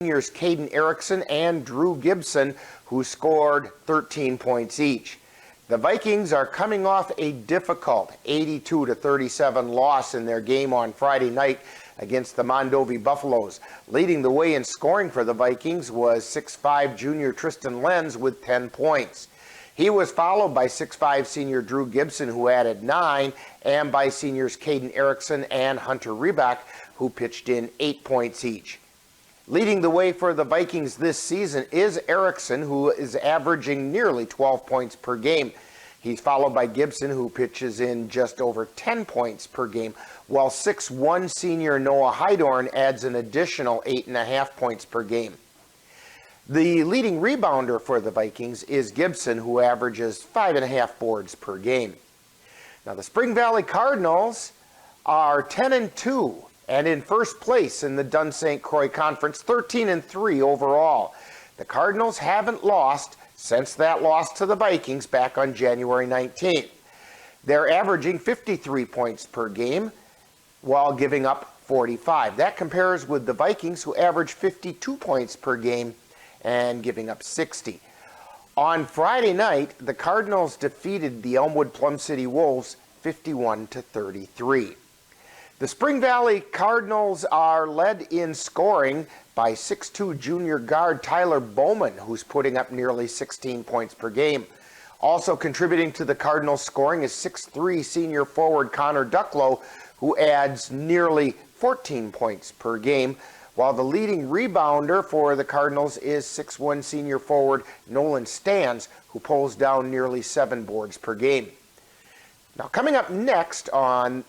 seniors Caden Erickson and Drew Gibson, who scored 13 points each. The Vikings are coming off a difficult 82-37 loss in their game on Friday night against the Mondovi Buffaloes. Leading the way in scoring for the Vikings was 6'5" junior Tristan Lenz with 10 points. He was followed by 6'5" senior Drew Gibson, who added 9, and by seniors Caden Erickson and Hunter Reback, who pitched in 8 points each. Leading the way for the Vikings this season is Erickson, who is averaging nearly 12 points per game. He's followed by Gibson, who pitches in just over 10 points per game, while 6'1" senior Noah Hydorn adds an additional 8.5 points per game. The leading rebounder for the Vikings is Gibson, who averages 5.5 boards per game. Now, the Spring Valley Cardinals are 10-2 and in first place in the Dunn St. Croix Conference, 13-3 overall. The Cardinals haven't lost since that loss to the Vikings back on January 19th. They're averaging 53 points per game while giving up 45. That compares with the Vikings, who average 52 points per game and giving up 60. On Friday night, the Cardinals defeated the Elmwood Plum City Wolves 51-33. The Spring Valley Cardinals are led in scoring by 6'2" junior guard Tyler Bowman, who's putting up nearly 16 points per game. Also contributing to the Cardinals' scoring is 6'3" senior forward Connor Ducklow, who adds nearly 14 points per game, while the leading rebounder for the Cardinals is 6'1" senior forward Nolan Stans, who pulls down nearly 7 boards per game. Now, coming up next right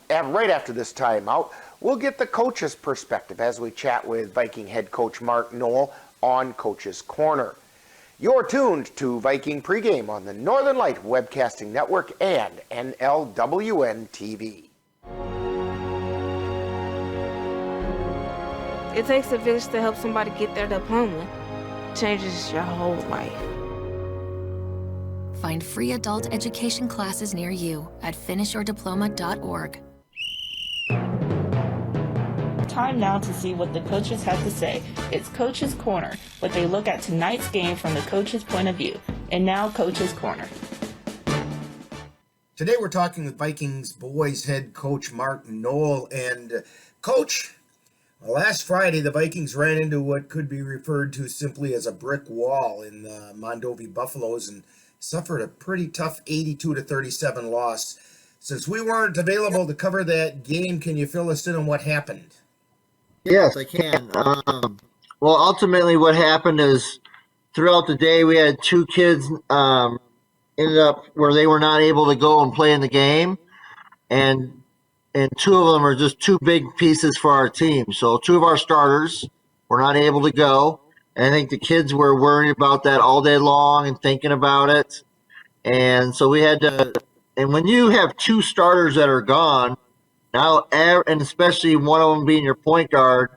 after this timeout, we'll get the coach's perspective as we chat with Viking head coach Mark Knoll on Coach's Corner. You're tuned to Viking Pregame on the Northern Light Webcasting Network and NLWN TV. It takes a village to help somebody get their diploma. Changes your whole life. Find free adult education classes near you at finishyourdiploma.org. Time now to see what the coaches have to say. It's Coach's Corner, where they look at tonight's game from the coach's point of view. And now, Coach's Corner. Today we're talking with Vikings boys head coach Mark Knoll. And Coach, last Friday the Vikings ran into what could be referred to simply as a brick wall in the Mondovi Buffaloes and suffered a pretty tough 82-37 loss. Since we weren't available to cover that game, can you fill us in on what happened? Yes, I can. Well, ultimately what happened is throughout the day we had 2 kids ended up where they were not able to go and play in the game. And 2 of them are just 2 big pieces for our team. So 2 of our starters were not able to go. And I think the kids were worried about that all day long and thinking about it. And so we had to – and when you have 2 starters that are gone, now, and especially one of them being your point guard,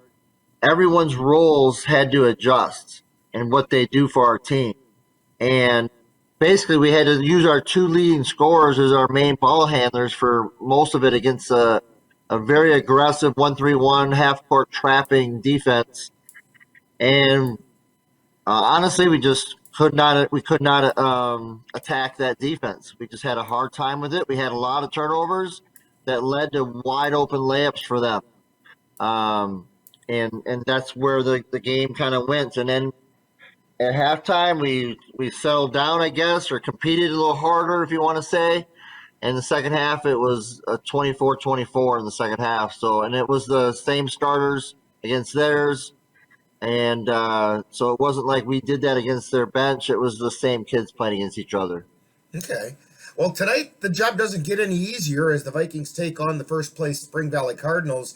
everyone's roles had to adjust and what they do for our team. And basically we had to use our 2 leading scorers as our main ball handlers for most of it against a very aggressive 1-3-1 half-court trapping defense. And honestly, we could not attack that defense. We just had a hard time with it. We had a lot of turnovers that led to wide open layups for them. And that's where the game kind of went. And then at halftime, we settled down, I guess, or competed a little harder, if you want to say. In the second half, it was a 24-24 in the second half. And it was the same starters against theirs. And so it wasn't like we did that against their bench. It was the same kids playing against each other. Okay. Well, tonight the job doesn't get any easier as the Vikings take on the first place Spring Valley Cardinals.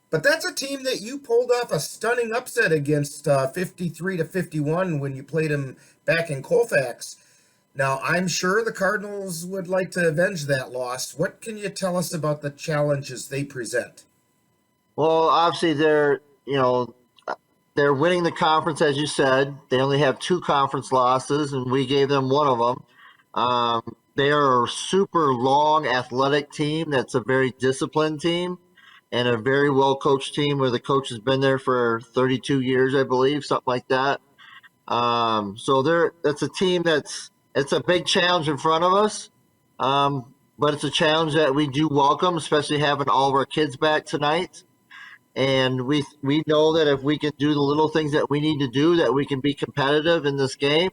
But that's a team that you pulled off a stunning upset against 53-51 when you played them back in Colfax. Now, I'm sure the Cardinals would like to avenge that loss. What can you tell us about the challenges they present? Well, obviously they're winning the conference, as you said. They only have 2 conference losses, and we gave them one of them. They are a super long, athletic team that's a very disciplined team. and a very well coached team where the coach has been there for 32 years, I believe, something like that. So that's a team it's a big challenge in front of us. But it's a challenge that we do welcome, especially having all of our kids back tonight. And we know that if we can do the little things that we need to do, that we can be competitive in this game.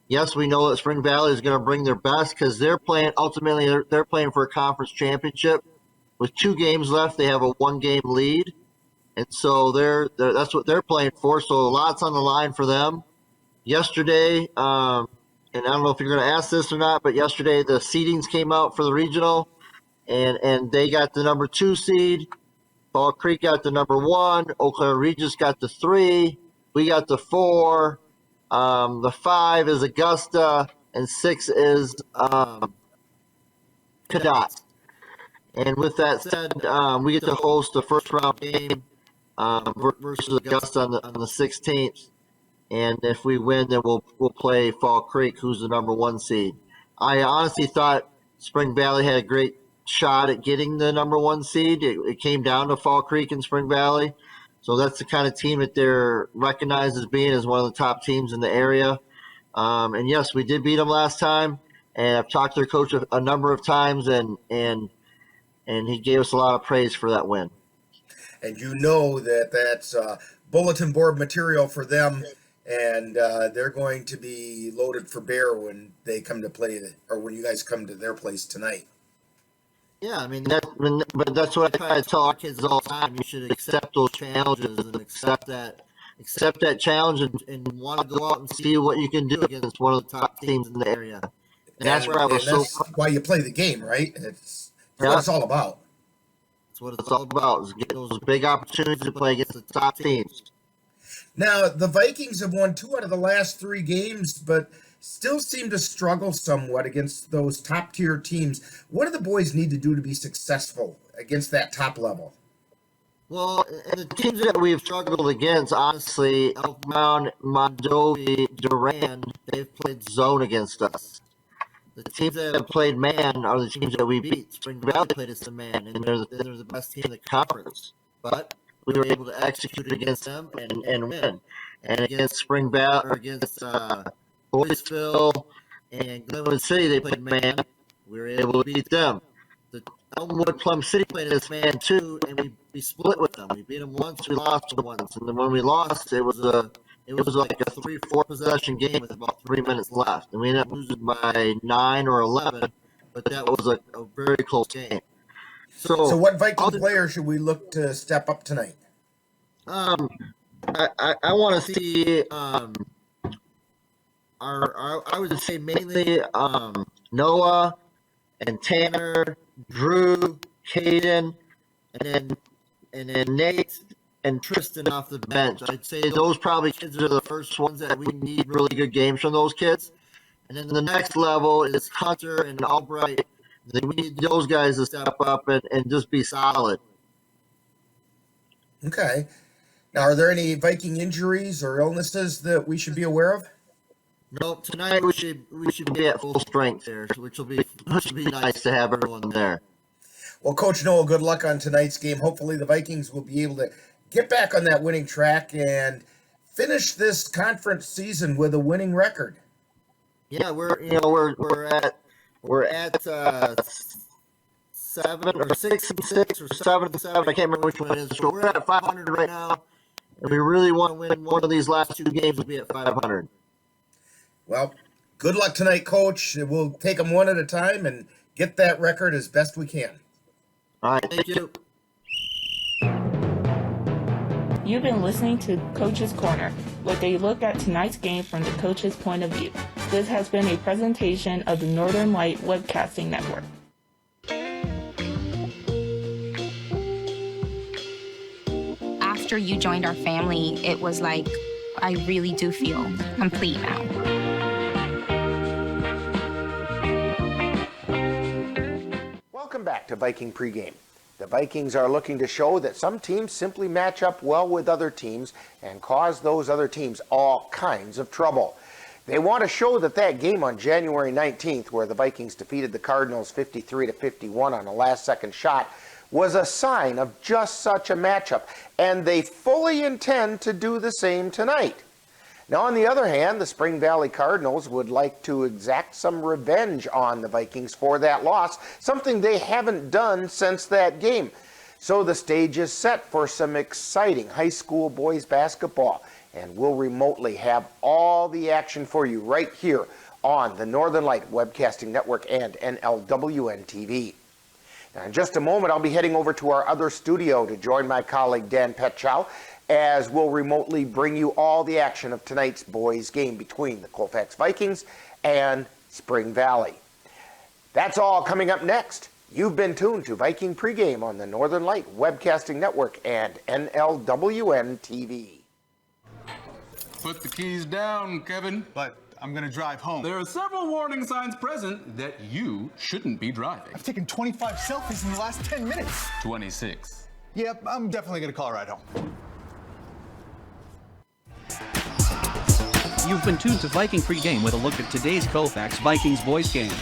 Yes, we know that Spring Valley is going to bring their best because they're playing ultimately they're playing for a conference championship. With 2 games left, they have a 1-game lead, and so that's what they're playing for. So a lot's on the line for them. Yesterday, and I don't know if you're going to ask this or not, but yesterday the seedings came out for the regional, and they got the number 2 seed. Fall Creek got the number 1. Eau Claire Regis got the 3. We got the 4. The 5 is Augusta, and 6 is Cadott. And with that said, we get to host the first round game versus Augusta on the 16th. And if we win, then we'll play Fall Creek, who's the number 1 seed. I honestly thought Spring Valley had a great shot at getting the number 1 seed. It came down to Fall Creek and Spring Valley. So that's the kind of team that they're recognized as being as one of the top teams in the area. And yes, we did beat them last time. And I've talked to their coach a number of times, and he gave us a lot of praise for that win. And you know that's bulletin board material for them, and they're going to be loaded for bear when they come to play, or when you guys come to their place tonight. Yeah, I mean, but that's what I try to tell our kids all the time. You should accept those challenges and accept that challenge and want to go out and see what you can do against one of the top teams in the area. And that's where I was that's why you play the game, right? It's what it's all about. That's what it's all about, is getting those big opportunities to play against the top teams. Now, the Vikings have won 2 out of the last 3 games, but still seem to struggle somewhat against those top-tier teams. What do the boys need to do to be successful against that top level? Well, and the teams that we've struggled against, honestly, Elkmount, Mondovi, Durand, they've played zone against us. The teams that have played man are the teams that we beat. Spring Valley played us a man, and they're the best team in the conference. But we were able to execute against them and win. And against Spring Valley, or against Boyceville and Glenwood City, they played man. We were able to beat them. The Elmwood Plum City played us man too, and we split with them. We beat them once, we lost them once, and then when we lost, it was like a 3-4 possession game with about 3 minutes left, and we ended up losing by 9 or 11. But that was a very close game. So what Viking player should we look to step up tonight? I want to see I would say mainly Noah and Tanner, Drew, Caden, and then Nate and Tristan off the bench. I'd say those probably kids are the first ones that we need really good games from those kids. And then the next level is Hunter and Albright. Then we need those guys to step up and just be solid. Okay. Now, are there any Viking injuries or illnesses that we should be aware of? No, tonight we should be at full strength there, which will be nice to have everyone there. Well, Coach Noel, good luck on tonight's game. Hopefully the Vikings will be able to get back on that winning track and finish this conference season with a winning record. Yeah, we're at 7 or 6-6 or 7-7. I can't remember which one it is. So we're at 500 right now, and we really want to win one of these last 2 games to be at 500. Well, good luck tonight, Coach. We'll take them one at a time and get that record as best we can. All right, thank you. You've been listening to Coach's Corner, with a look at tonight's game from the coach's point of view. This has been a presentation of the Northern Light Webcasting Network. After you joined our family, it was like, I really do feel complete now. Welcome back to Viking Pregame. The Vikings are looking to show that some teams simply match up well with other teams and cause those other teams all kinds of trouble. They want to show that game on January 19th, where the Vikings defeated the Cardinals 53-51 on a last-second shot, was a sign of just such a matchup, and they fully intend to do the same tonight. Now, on the other hand, the Spring Valley Cardinals would like to exact some revenge on the Vikings for that loss, something they haven't done since that game. So the stage is set for some exciting high school boys basketball, and we'll remotely have all the action for you right here on the Northern Light Webcasting Network and NLWN TV. Now, in just a moment, I'll be heading over to our other studio to join my colleague Dan Petchow, as we'll remotely bring you all the action of tonight's boys game between the Colfax Vikings and Spring Valley. That's all coming up next. You've been tuned to Viking Pregame on the Northern Light Webcasting Network and NLWN TV. Put the keys down, Kevin. But I'm gonna drive home. There are several warning signs present that you shouldn't be driving. I've taken 25 selfies in the last 10 minutes. 26. Yep, I'm definitely gonna call a ride home. You've been tuned to Viking Pregame with a look at today's Colfax Vikings boys game.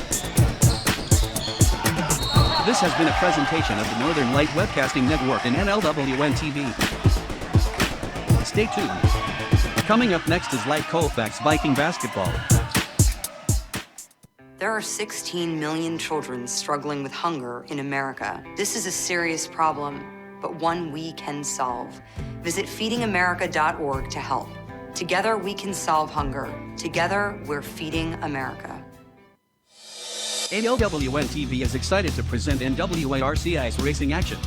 This has been a presentation of the Northern Light Webcasting Network and NLWN TV. Stay tuned. Coming up next is Light Colfax Viking basketball. There are 16 million children struggling with hunger in America. This is a serious problem, but one we can solve. Visit feedingamerica.org to help. Together we can solve hunger. Together we're feeding America. NLWN TV is excited to present NWARCI's racing action.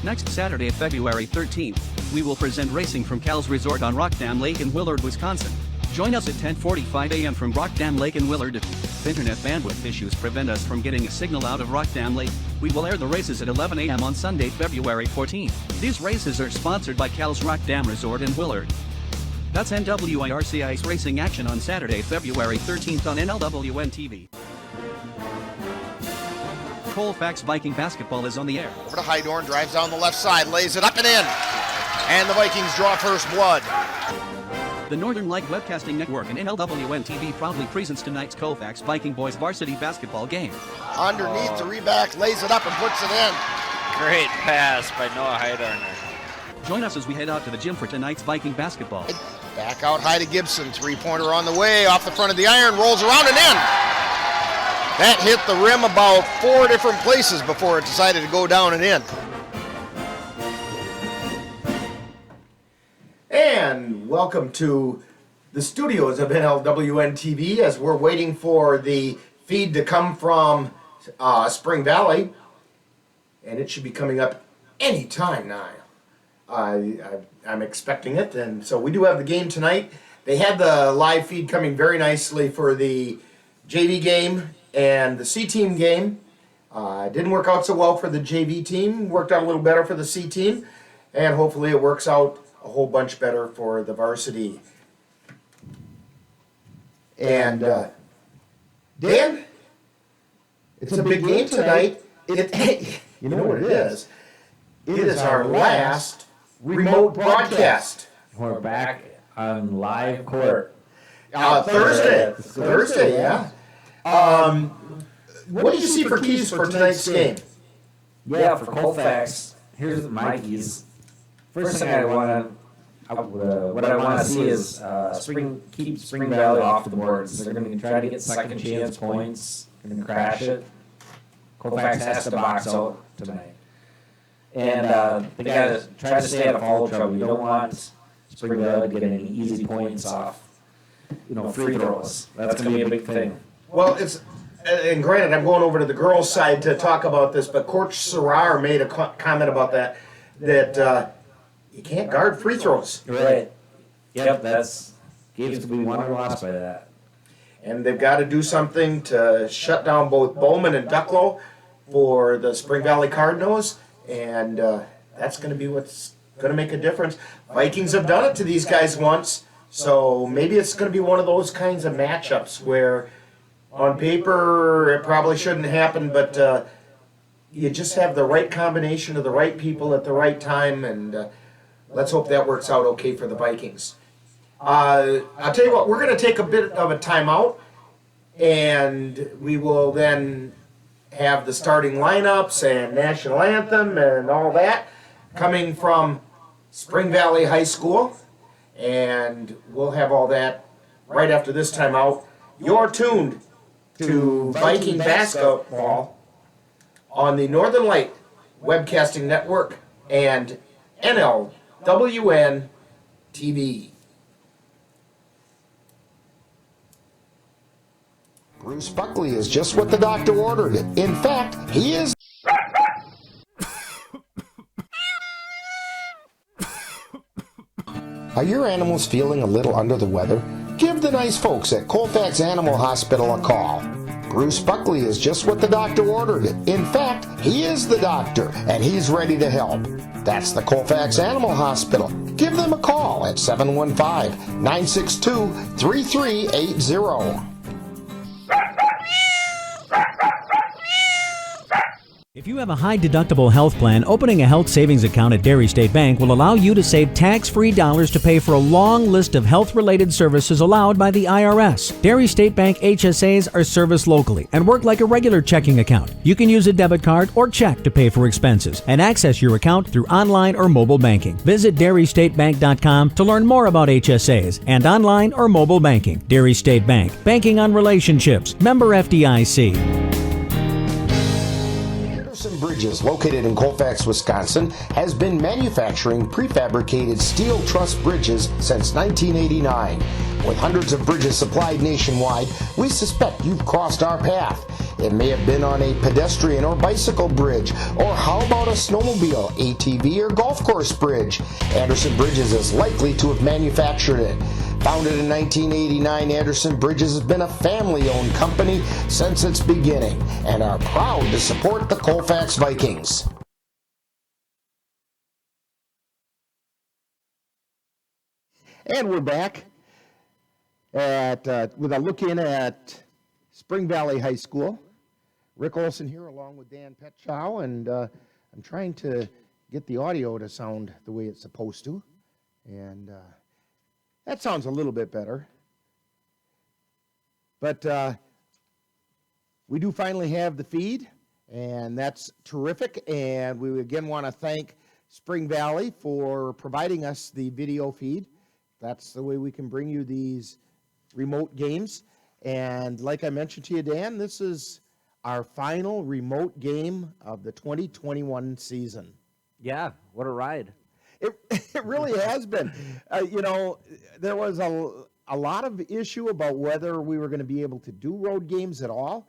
Next Saturday, February 13th, we will present racing from Cal's Resort on Rockdam Lake in Willard, Wisconsin. Join us at 10:45 a.m. from Rockdam Lake in Willard. If internet bandwidth issues prevent us from getting a signal out of Rockdam Lake, we will air the races at 11 a.m. on Sunday, February 14th. These races are sponsored by Cal's Rockdam Resort in Willard. That's NWARCI's racing action on Saturday, February 13th on NLWN TV. Colfax Viking basketball is on the air. Over to Hydorn, drives down the left side, lays it up and in. And the Vikings draw first blood. The Northern Light Webcasting Network and NLWN TV proudly presents tonight's Colfax Viking boys varsity basketball game. Underneath the reback, lays it up and puts it in. Great pass by Noah Hydorn. Join us as we head out to the gym for tonight's Viking basketball. Back out high to Gibson, three-pointer on the way, off the front of the iron, rolls around and in. That hit the rim about 4 different places before it decided to go down and in. And welcome to the studios of NLWN TV as we're waiting for the feed to come from Spring Valley. And it should be coming up any time now. I'm expecting it, and so we do have the game tonight. They had the live feed coming very nicely for the JV game and the C team game. Didn't work out so well for the JV team, worked out a little better for the C team, and hopefully it works out a whole bunch better for the varsity. And Dan, it's a big game tonight. You know what it is? It is our last remote broadcast. We're back on live court. Thursday, yeah. What do you see for keys for tonight's game? Yeah, for Colfax, here's my keys. First thing what I want to see is keep Spring Valley off the boards. They're going to try to get second chance points and crash it. Colfax has to box out tonight. And they got to try to stay out of foul trouble. You don't want Spring Valley to get any easy points off, free throws. That's going to be a big thing. Well, and granted, I'm going over to the girls' side to talk about this, but Coach Serrar made a comment about that you can't guard free throws. Right. Yep, Gabe's going to be won or lost by that. And they've got to do something to shut down both Bowman and Ducklow for the Spring Valley Cardinals, and that's going to be what's going to make a difference. Vikings have done it to these guys once, so maybe it's going to be one of those kinds of matchups where on paper it probably shouldn't happen, but you just have the right combination of the right people at the right time, and let's hope that works out okay for the Vikings. I'll tell you what, we're going to take a bit of a timeout, and we will then have the starting lineups and national anthem and all that coming from Spring Valley High School. And we'll have all that right after this timeout. You're tuned to Viking basketball on the Northern Light Webcasting Network and NLWN TV. Bruce Buckley is just what the doctor ordered. In fact, he is. Are your animals feeling a little under the weather? Give the nice folks at Colfax Animal Hospital a call. Bruce Buckley is just what the doctor ordered. In fact, he is the doctor, and he's ready to help. That's the Colfax Animal Hospital. Give them a call at 715-962-3380. If you have a high-deductible health plan, opening a health savings account at Dairy State Bank will allow you to save tax-free dollars to pay for a long list of health-related services allowed by the IRS. Dairy State Bank HSAs are serviced locally and work like a regular checking account. You can use a debit card or check to pay for expenses and access your account through online or mobile banking. Visit DairyStateBank.com to learn more about HSAs and online or mobile banking. Dairy State Bank, banking on relationships. Member FDIC. Bridges, located in Colfax, Wisconsin, has been manufacturing prefabricated steel truss bridges since 1989. With hundreds of bridges supplied nationwide, we suspect you've crossed our path. It may have been on a pedestrian or bicycle bridge, or how about a snowmobile, ATV, or golf course bridge? Anderson Bridges is likely to have manufactured it. Founded in 1989, Anderson Bridges has been a family-owned company since its beginning and are proud to support the Colfax Vikings. And we're back with a look in at Spring Valley High School. Rick Olson here along with Dan Petchow, and I'm trying to get the audio to sound the way it's supposed to. And that sounds a little bit better. But we do finally have the feed, and that's terrific. And we again want to thank Spring Valley for providing us the video feed. That's the way we can bring you these remote games. And like I mentioned to you, Dan, this is our final remote game of the 2021 season. Yeah, what a ride. It really has been. There was a lot of issue about whether we were going to be able to do road games at all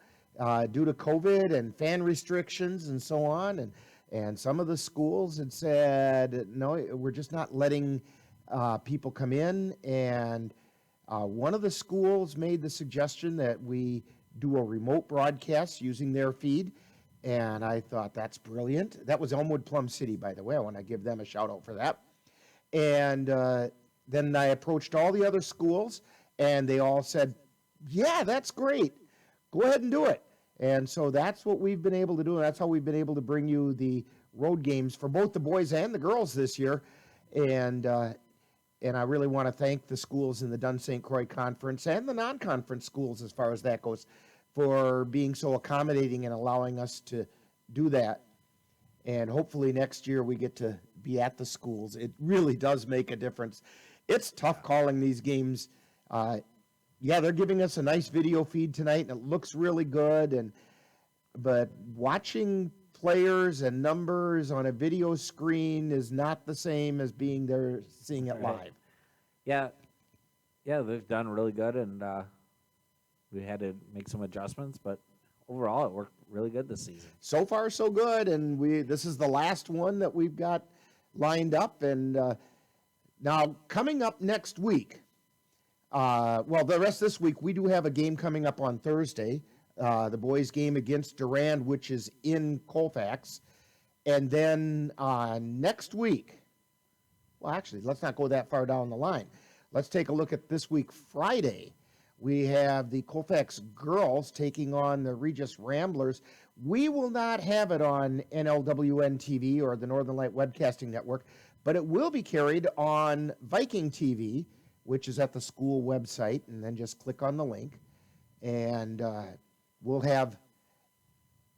due to COVID and fan restrictions and so on. And some of the schools had said, no, we're just not letting people come in. And one of the schools made the suggestion that we do a remote broadcast using their feed. And I thought, that's brilliant. That was Elmwood Plum City, by the way. I want to give them a shout out for that. And then I approached all the other schools, and they all said, yeah, that's great. Go ahead and do it. And so that's what we've been able to do. And that's how we've been able to bring you the road games for both the boys and the girls this year. And I really want to thank the schools in the Dunn St. Croix Conference and the non-conference schools, as far as that goes, for being so accommodating and allowing us to do that. And hopefully next year we get to be at the schools. It really does make a difference. It's tough calling these games. Yeah, they're giving us a nice video feed tonight, and it looks really good. But watching players and numbers on a video screen is not the same as being there seeing it live. Yeah, they've done really good, and we had to make some adjustments, but overall it worked really good this season. So far, so good, and this is the last one that we've got lined up. And now coming up next week, the rest of this week, we do have a game coming up on Thursday, the boys' game against Durand, which is in Colfax. And then next week, well, actually, let's not go that far down the line. Let's take a look at this week, Friday. We have the Colfax girls taking on the Regis Ramblers. We will not have it on NLWN TV or the Northern Light Webcasting Network, but it will be carried on Viking TV, which is at the school website, and then just click on the link. And we'll have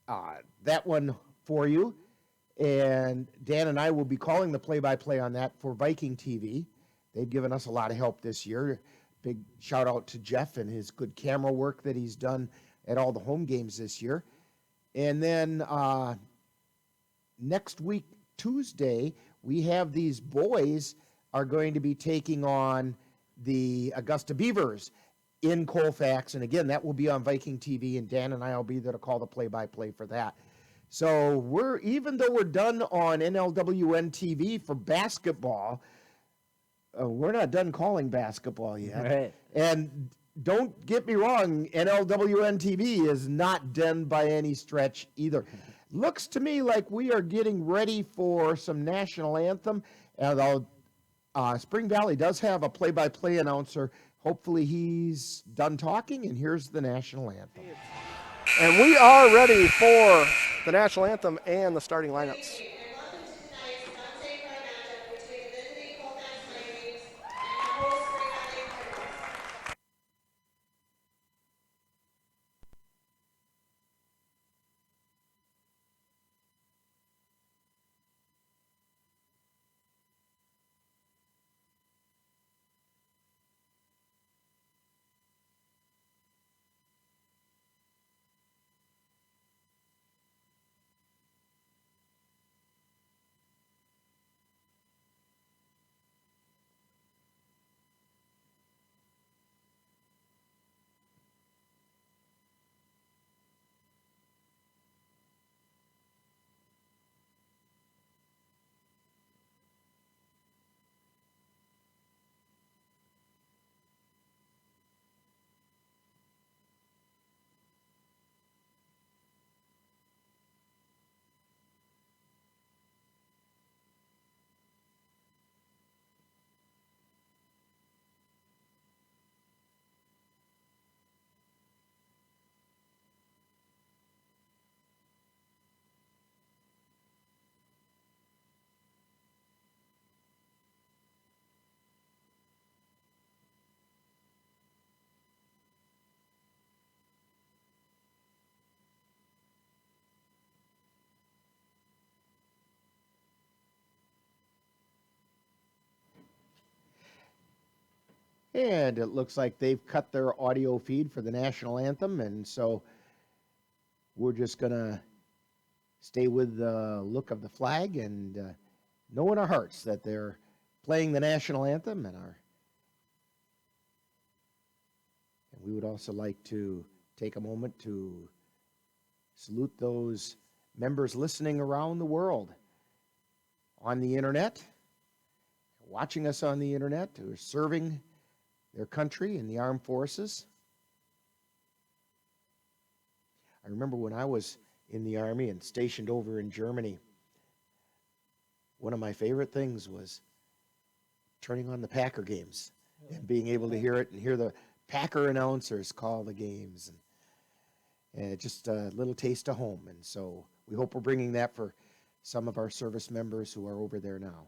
that one for you. And Dan and I will be calling the play-by-play on that for Viking TV. They've given us a lot of help this year. Big shout out to Jeff and his good camera work that he's done at all the home games this year. And then next week, Tuesday, we have these boys are going to be taking on the Augusta Beavers in Colfax. And again, that will be on Viking TV, and Dan and I will be there to call the play-by-play for that. So even though we're done on NLWN TV for basketball, we're not done calling basketball yet. Right. And don't get me wrong, NLWN TV is not done by any stretch either. Looks to me like we are getting ready for some national anthem. And Spring Valley does have a play-by-play announcer. Hopefully he's done talking, and here's the national anthem. And we are ready for the national anthem and the starting lineups. And it looks like they've cut their audio feed for the national anthem, and so we're just going to stay with the look of the flag and know in our hearts that they're playing the national anthem, and we would also like to take a moment to salute those members listening around the world on the internet, watching us on the internet, who are serving their country in the armed forces. I remember when I was in the Army and stationed over in Germany, one of my favorite things was turning on the Packer games and being able to hear it and hear the Packer announcers call the games. And just a little taste of home. And so we hope we're bringing that for some of our service members who are over there now.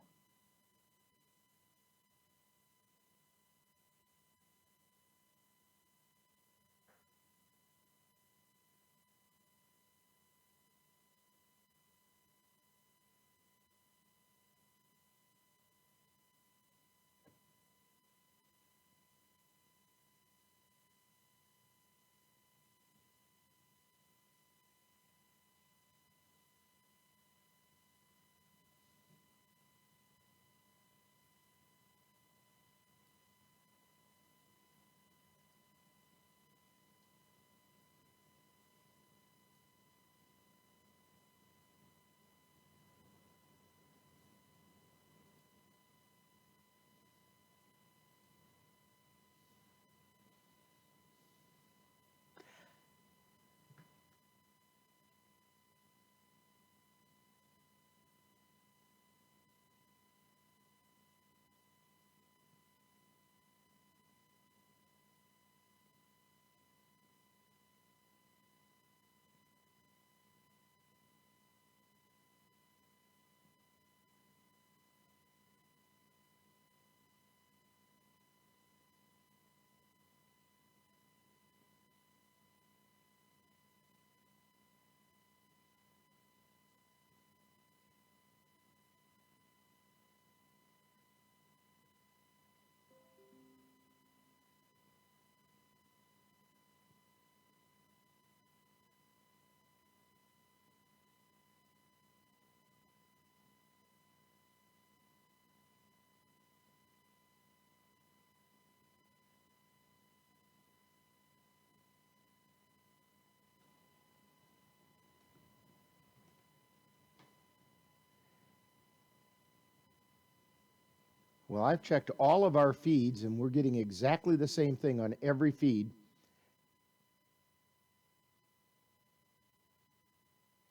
Well, I've checked all of our feeds, and we're getting exactly the same thing on every feed.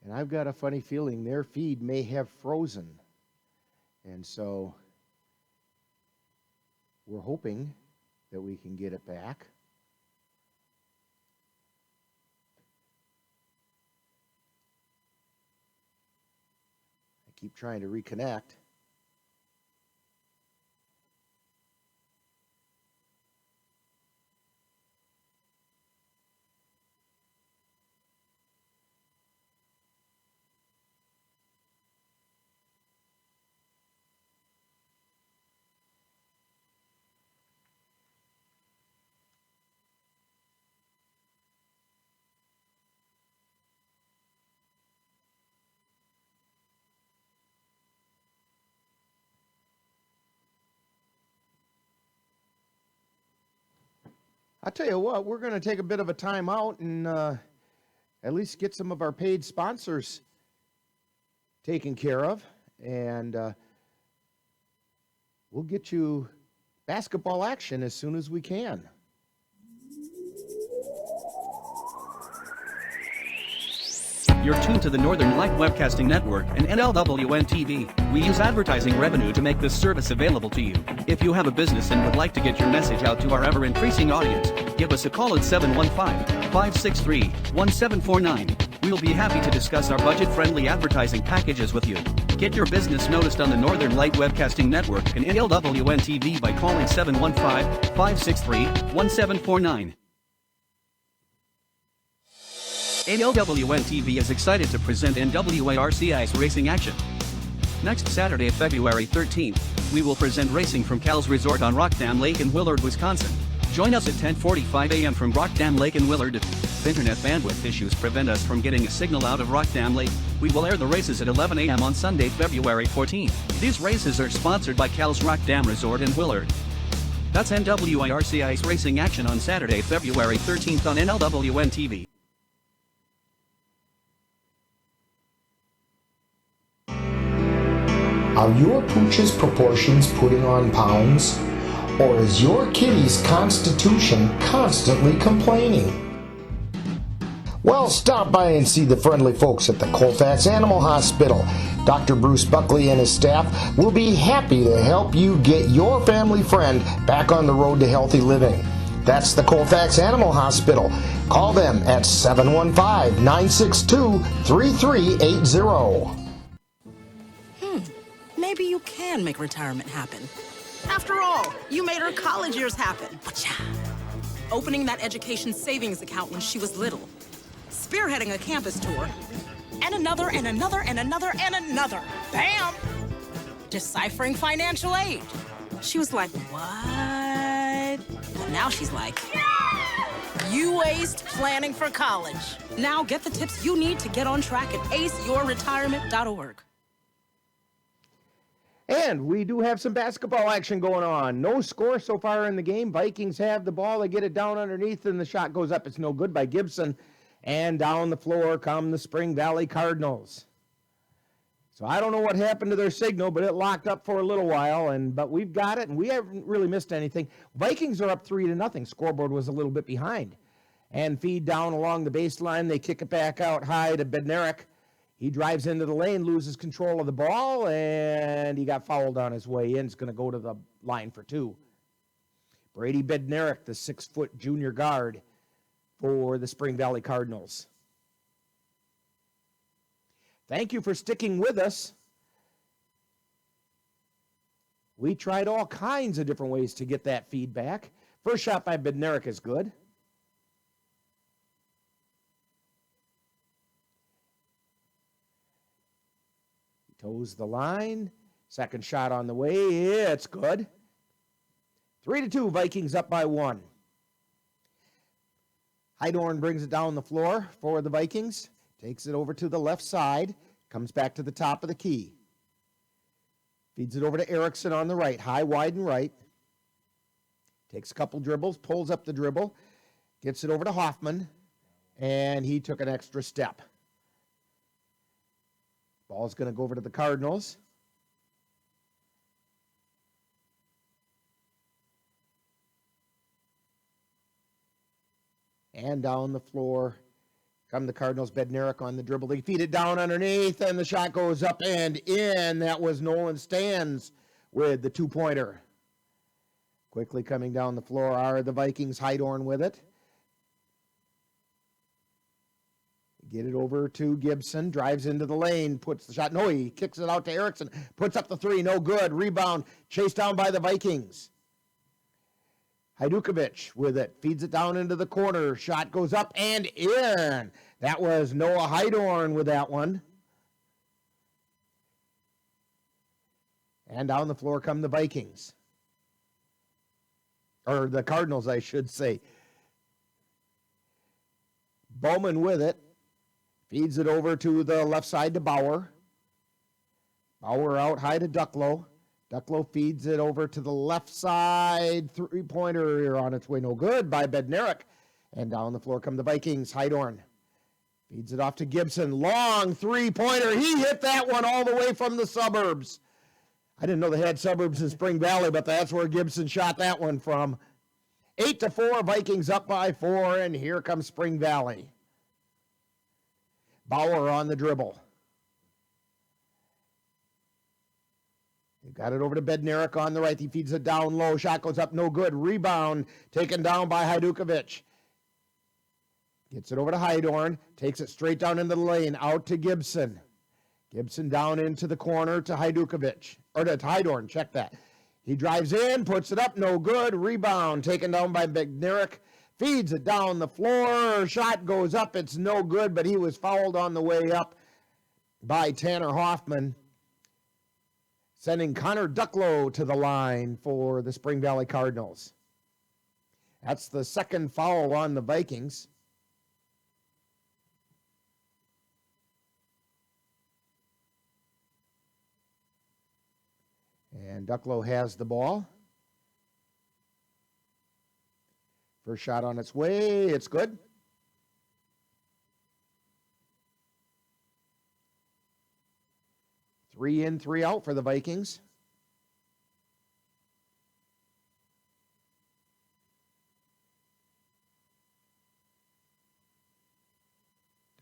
And I've got a funny feeling their feed may have frozen. And so we're hoping that we can get it back. I keep trying to reconnect. I'll tell you what, we're going to take a bit of a time out and at least get some of our paid sponsors taken care of. And we'll get you basketball action as soon as we can. You're tuned to the Northern Light Webcasting Network and NLWN TV. We use advertising revenue to make this service available to you. If you have a business and would like to get your message out to our ever-increasing audience, give us a call at 715-563-1749. We'll be happy to discuss our budget-friendly advertising packages with you. Get your business noticed on the Northern Light Webcasting Network and NLWN TV by calling 715-563-1749. NLWN TV is excited to present NWARCI's racing action. Next Saturday, February 13th, we will present racing from Cal's Resort on Rockdam Lake in Willard, Wisconsin. Join us at 10:45 a.m. from Rockdam Lake in Willard. If internet bandwidth issues prevent us from getting a signal out of Rockdam Lake, we will air the races at 11 a.m. on Sunday, February 14th. These races are sponsored by Cal's Rockdam Resort in Willard. That's NWARCI's racing action on Saturday, February 13th on NLWN TV. Are your pooch's proportions putting on pounds? Or is your kitty's constitution constantly complaining? Well, stop by and see the friendly folks at the Colfax Animal Hospital. Dr. Bruce Buckley and his staff will be happy to help you get your family friend back on the road to healthy living. That's the Colfax Animal Hospital. Call them at 715-962-3380. Maybe you can make retirement happen. After all, you made her college years happen. Opening that education savings account when she was little. Spearheading a campus tour. And another, and another, and another, and another. Bam! Deciphering financial aid. She was like, what? But now she's like, you aced planning for college. Now get the tips you need to get on track at aceyourretirement.org. And we do have some basketball action going on. No score so far in the game. Vikings have the ball. They get it down underneath, and the shot goes up. It's no good by Gibson. And down the floor come the Spring Valley Cardinals. So I don't know what happened to their signal, but it locked up for a little while. But we've got it, and we haven't really missed anything. Vikings are up 3-0. Scoreboard was a little bit behind. And feed down along the baseline. They kick it back out high to Bednarik. He drives into the lane, loses control of the ball, and he got fouled on his way in. He's going to go to the line for two. Brady Bednarik, the 6-foot junior guard for the Spring Valley Cardinals. Thank you for sticking with us. We tried all kinds of different ways to get that feedback. First shot by Bednarik is good. Toes the line. Second shot on the way. It's good. 3-2. Vikings up by 1. Heidorn brings it down the floor for the Vikings. Takes it over to the left side. Comes back to the top of the key. Feeds it over to Erickson on the right. High, wide, and right. Takes a couple dribbles. Pulls up the dribble. Gets it over to Hoffman. And he took an extra step. Ball's going to go over to the Cardinals. And down the floor come the Cardinals. Bednarik on the dribble. They feed it down underneath, and the shot goes up and in. That was Nolan Stans with the two-pointer. Quickly coming down the floor are the Vikings. Heidorn with it. Get it over to Gibson. Drives into the lane. Puts the shot. No, he kicks it out to Erickson. Puts up the three. No good. Rebound. Chased down by the Vikings. Hajdukovic with it. Feeds it down into the corner. Shot goes up and in. That was Noah Heidorn with that one. And down the floor come the Vikings. Or the Cardinals, I should say. Bowman with it. Feeds it over to the left side to Bauer. Bauer out high to Ducklow. Ducklow feeds it over to the left side. Three-pointer on its way. No good by Bednarik. And down the floor come the Vikings. Heidorn feeds it off to Gibson. Long three-pointer. He hit that one all the way from the suburbs. I didn't know they had suburbs in Spring Valley, but that's where Gibson shot that one from. 8-4, Vikings up by 4, and here comes Spring Valley. Bauer on the dribble. He got it over to Bednarik on the right. He feeds it down low. Shot goes up, no good. Rebound taken down by Hajdukovic. Gets it over to Heidorn. Takes it straight down into the lane. Out to Gibson. Gibson down into the corner to Hajdukovic. Or to Heidorn, check that. He drives in, puts it up, no good. Rebound taken down by Bednarik. Feeds it down the floor. Shot goes up, it's no good, but he was fouled on the way up by Tanner Hoffman, sending Connor Ducklow to the line for the Spring Valley Cardinals. That's the second foul on the Vikings. And Ducklow has the ball. First shot on its way. It's good. Three in, three out for the Vikings.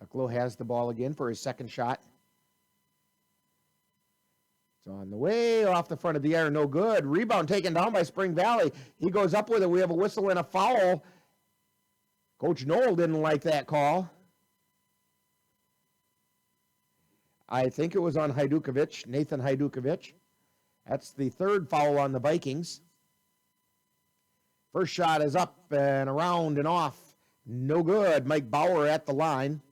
Ducklow has the ball again for his second shot. It's on the way, off the front of the iron, no good. Rebound taken down by Spring Valley. He goes up with it. We have a whistle and a foul. Coach Knoll didn't like that call. I think it was on Hajdukovic, Nathan Hajdukovic. That's the third foul on the Vikings. First shot is up and around and off. No good. Mike Bauer at the line.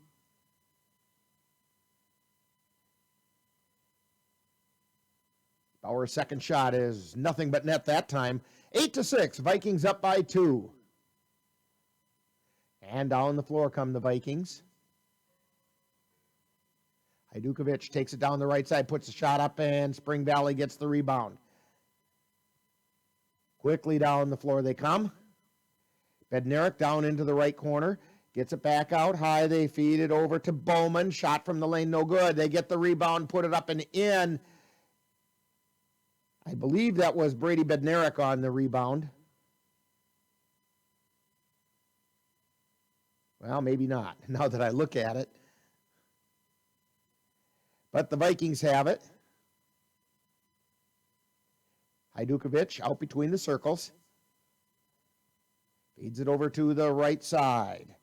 Bauer's second shot is nothing but net that time. 8-6, Vikings up by 2. And down the floor come the Vikings. Hajdukovic takes it down the right side, puts the shot up, and Spring Valley gets the rebound. Quickly down the floor they come. Bednarik down into the right corner. Gets it back out high. They feed it over to Bowman. Shot from the lane, no good. They get the rebound, put it up and in. I believe that was Brady Bednarik on the rebound. Well, maybe not, now that I look at it. But the Vikings have it. Hajdukovic out between the circles. Feeds it over to the right side.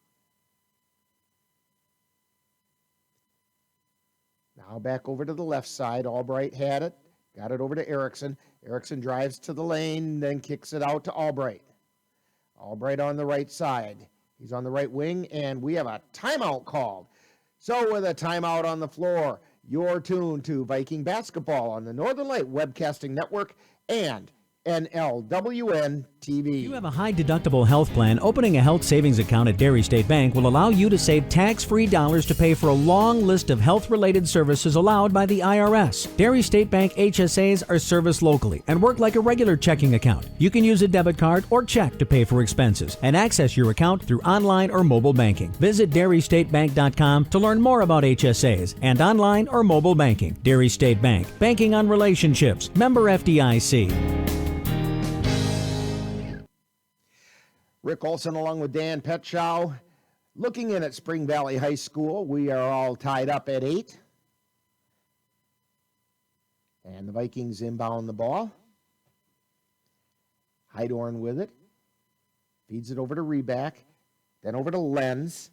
Now back over to the left side. Albright had it. Got it over to Erickson. Erickson drives to the lane, then kicks it out to Albright. Albright on the right side. He's on the right wing, and we have a timeout called. So with a timeout on the floor, you're tuned to Viking Basketball on the Northern Light Webcasting Network and NLWN TV. You have a high-deductible health plan. Opening a health savings account at Dairy State Bank will allow you to save tax-free dollars to pay for a long list of health-related services allowed by the IRS. Dairy State Bank HSAs are serviced locally and work like a regular checking account. You can use a debit card or check to pay for expenses and access your account through online or mobile banking. Visit DairyStateBank.com to learn more about HSAs and online or mobile banking. Dairy State Bank, banking on relationships. Member FDIC. Rick Olson along with Dan Petschow Looking in at Spring Valley High School, we are all tied up at 8. And the Vikings inbound the ball. Heidorn with it. Feeds it over to Reback. Then over to Lenz.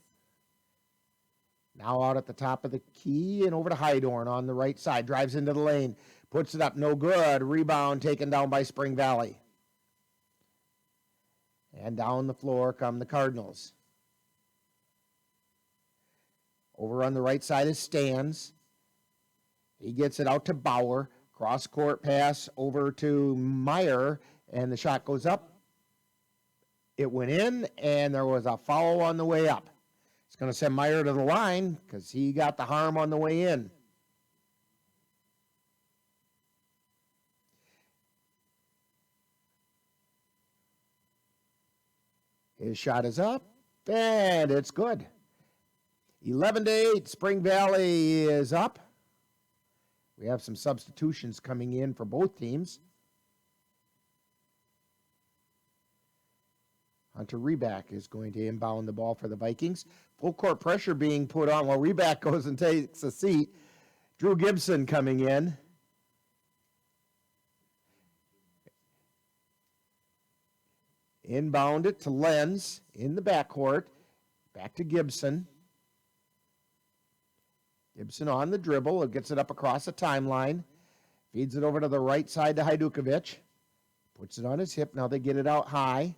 Now out at the top of the key and over to Heidorn on the right side. Drives into the lane. Puts it up. No good. Rebound taken down by Spring Valley. And down the floor come the Cardinals. Over on the right side is Stans. He gets it out to Bauer. Cross-court pass over to Meyer. And the shot goes up. It went in, and there was a foul on the way up. It's going to send Meyer to the line because he got the harm on the way in. His shot is up, and it's good. 11-8, Spring Valley is up. We have some substitutions coming in for both teams. Hunter Reback is going to inbound the ball for the Vikings. Full court pressure being put on while Reback goes and takes a seat. Drew Gibson coming in. Inbound it to Lenz in the backcourt. Back to Gibson. Gibson on the dribble. It gets it up across the timeline. Feeds it over to the right side to Hajdukovic. Puts it on his hip. Now they get it out high.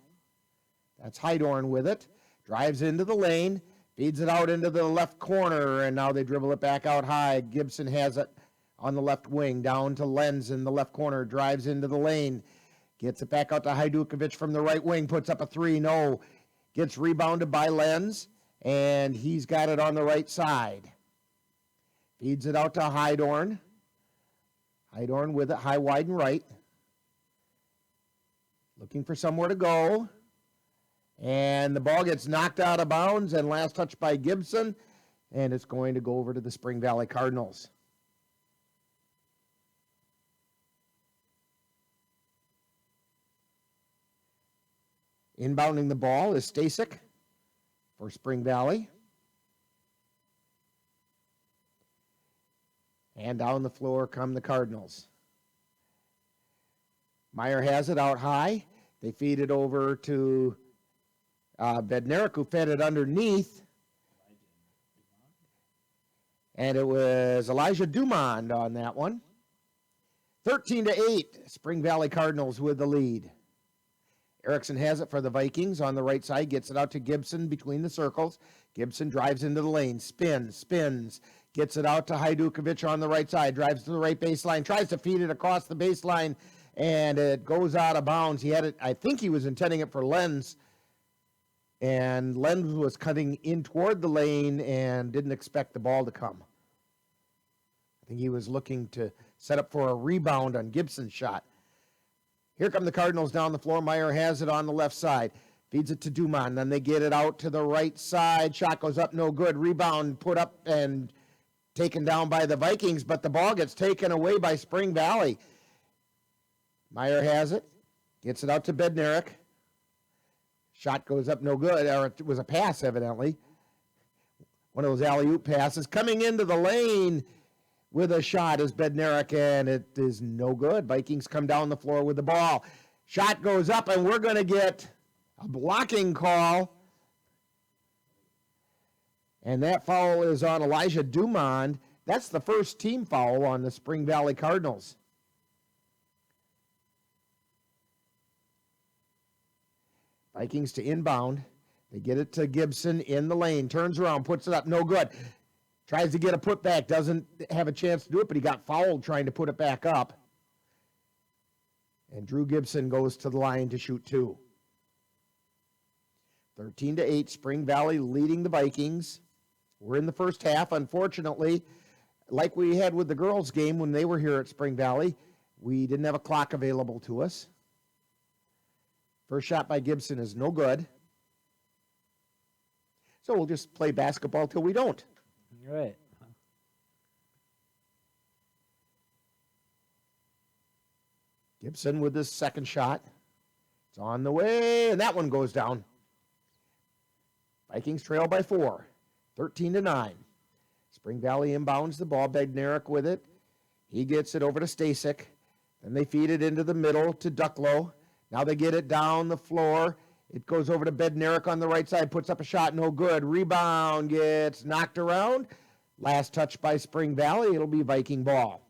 That's Heidorn with it. Drives into the lane. Feeds it out into the left corner. And now they dribble it back out high. Gibson has it on the left wing. Down to Lenz in the left corner. Drives into the lane. Gets it back out to Hajdukovic from the right wing. Puts up a three. No. Gets rebounded by Lenz. And he's got it on the right side. Feeds it out to Heidorn. Heidorn with it. High, wide, and right. Looking for somewhere to go. And the ball gets knocked out of bounds, and last touch by Gibson, and it's going to go over to the Spring Valley Cardinals. Inbounding the ball is Stasek for Spring Valley. And down the floor come the Cardinals. Meyer has it out high. They feed it over to Bednarik, who fed it underneath. And it was Elijah Dumond on that one. 13-8, Spring Valley Cardinals with the lead. Erickson has it for the Vikings on the right side, gets it out to Gibson between the circles. Gibson drives into the lane, spins, gets it out to Hajdukovic on the right side, drives to the right baseline, tries to feed it across the baseline, and it goes out of bounds. He had it, I think he was intending it for Lenz, and Lenz was cutting in toward the lane and didn't expect the ball to come. I think he was looking to set up for a rebound on Gibson's shot. Here come the Cardinals down the floor. Meyer has it on the left side. Feeds it to Dumont. Then they get it out to the right side. Shot goes up, no good. Rebound put up and taken down by the Vikings, but the ball gets taken away by Spring Valley. Meyer has it. Gets it out to Bednarik. Shot goes up, no good. Or it was a pass, evidently. One of those alley-oop passes. Coming into the lane with a shot is Bednarik, and it is no good. Vikings come down the floor with the ball. Shot goes up, and we're going to get a blocking call. And that foul is on Elijah Dumond. That's the first team foul on the Spring Valley Cardinals. Vikings to inbound. They get it to Gibson in the lane. Turns around, puts it up, no good. Tries to get a putback, doesn't have a chance to do it, but he got fouled trying to put it back up. And Drew Gibson goes to the line to shoot two. 13-8, Spring Valley leading the Vikings. We're in the first half. Unfortunately, like we had with the girls' game when they were here at Spring Valley, we didn't have a clock available to us. First shot by Gibson is no good. So we'll just play basketball till we don't. Right. Gibson with his second shot. It's on the way, and that one goes down. Vikings trail by 4, 13-9. Spring Valley inbounds the ball. Bednarik with it. He gets it over to Stasek. Then they feed it into the middle to Ducklow. Now they get it down the floor. It goes over to Bednarik on the right side. Puts up a shot. No good. Rebound gets knocked around. Last touch by Spring Valley. It'll be Viking ball.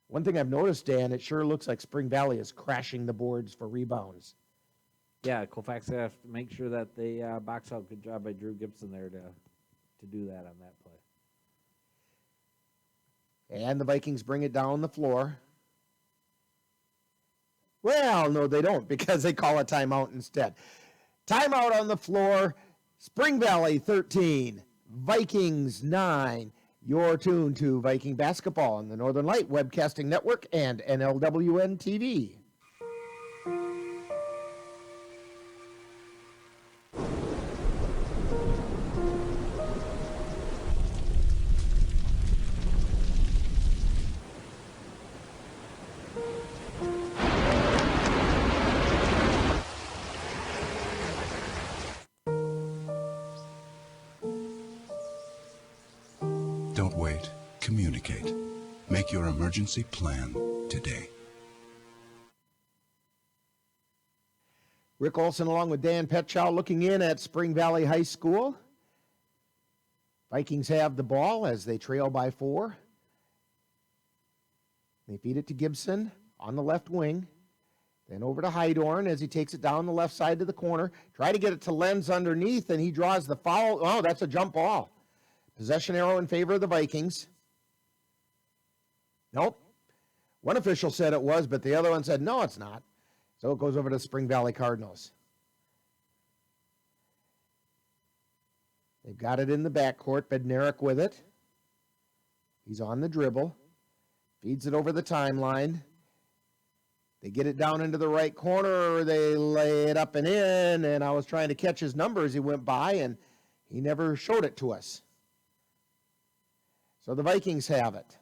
One thing I've noticed, Dan, it sure looks like Spring Valley is crashing the boards for rebounds. Yeah, Colfax have to make sure that they box out. Good job by Drew Gibson there to do that on that play. And the Vikings bring it down the floor. Well, no, they don't, because they call a timeout instead. Timeout on the floor. Spring Valley 13, Vikings 9. You're tuned to Viking basketball on the Northern Light Webcasting Network and NLWN TV. Don't wait. Communicate. Make your emergency plan today. Rick Olson along with Dan Petchow looking in at Spring Valley High School. Vikings have the ball as they trail by 4. They feed it to Gibson on the left wing. Then over to Heidorn as he takes it down the left side to the corner. Try to get it to Lenz underneath, and he draws the foul. Oh, that's a jump ball. Possession arrow in favor of the Vikings. Nope. One official said it was, but the other one said, no, it's not. So it goes over to the Spring Valley Cardinals. They've got it in the backcourt. Bednarik with it. He's on the dribble. Feeds it over the timeline. They get it down into the right corner. They lay it up and in, and I was trying to catch his number as he went by, and he never showed it to us. So the Vikings have it.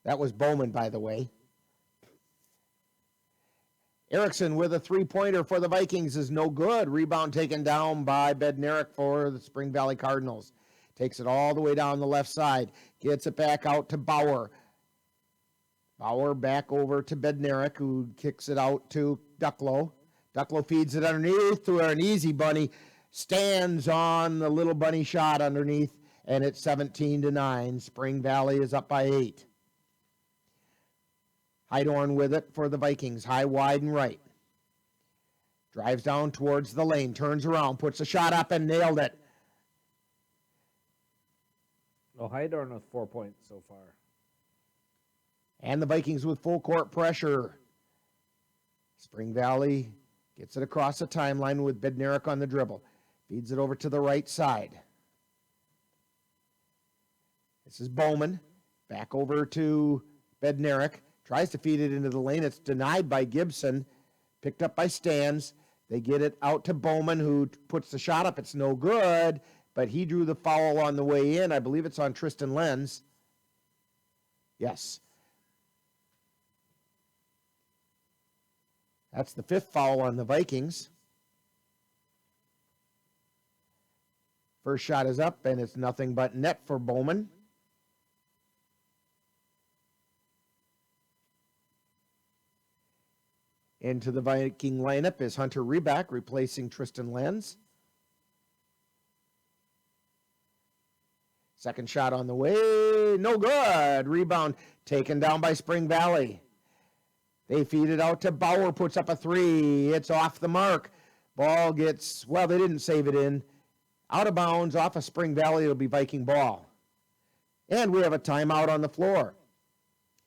That was Bowman, by the way. Erickson with a three-pointer for the Vikings is no good. Rebound taken down by Bednarik for the Spring Valley Cardinals. Takes it all the way down the left side. Gets it back out to Bauer. Bauer back over to Bednarik, who kicks it out to Ducklow. Ducklow feeds it underneath to an easy bunny. Stands on the little bunny shot underneath. And it's 17-9. Spring Valley is up by 8. Heidorn with it for the Vikings. High, wide, and right. Drives down towards the lane. Turns around. Puts a shot up and nailed it. Oh, Heidorn with 4 points so far. And the Vikings with full court pressure. Spring Valley gets it across the timeline with Bednarik on the dribble. Feeds it over to the right side. This is Bowman. Back over to Bednarik. Tries to feed it into the lane. It's denied by Gibson. Picked up by Stans. They get it out to Bowman, who puts the shot up. It's no good, but he drew the foul on the way in. I believe it's on Tristan Lenz. Yes. That's the 5th foul on the Vikings. First shot is up, and it's nothing but net for Bowman. Into the Viking lineup is Hunter Reback, replacing Tristan Lenz. Second shot on the way. No good. Rebound taken down by Spring Valley. They feed it out to Bauer, puts up a 3. It's off the mark. Ball gets, well, they didn't save it in. Out of bounds, off of Spring Valley. It'll be Viking ball. And we have a timeout on the floor.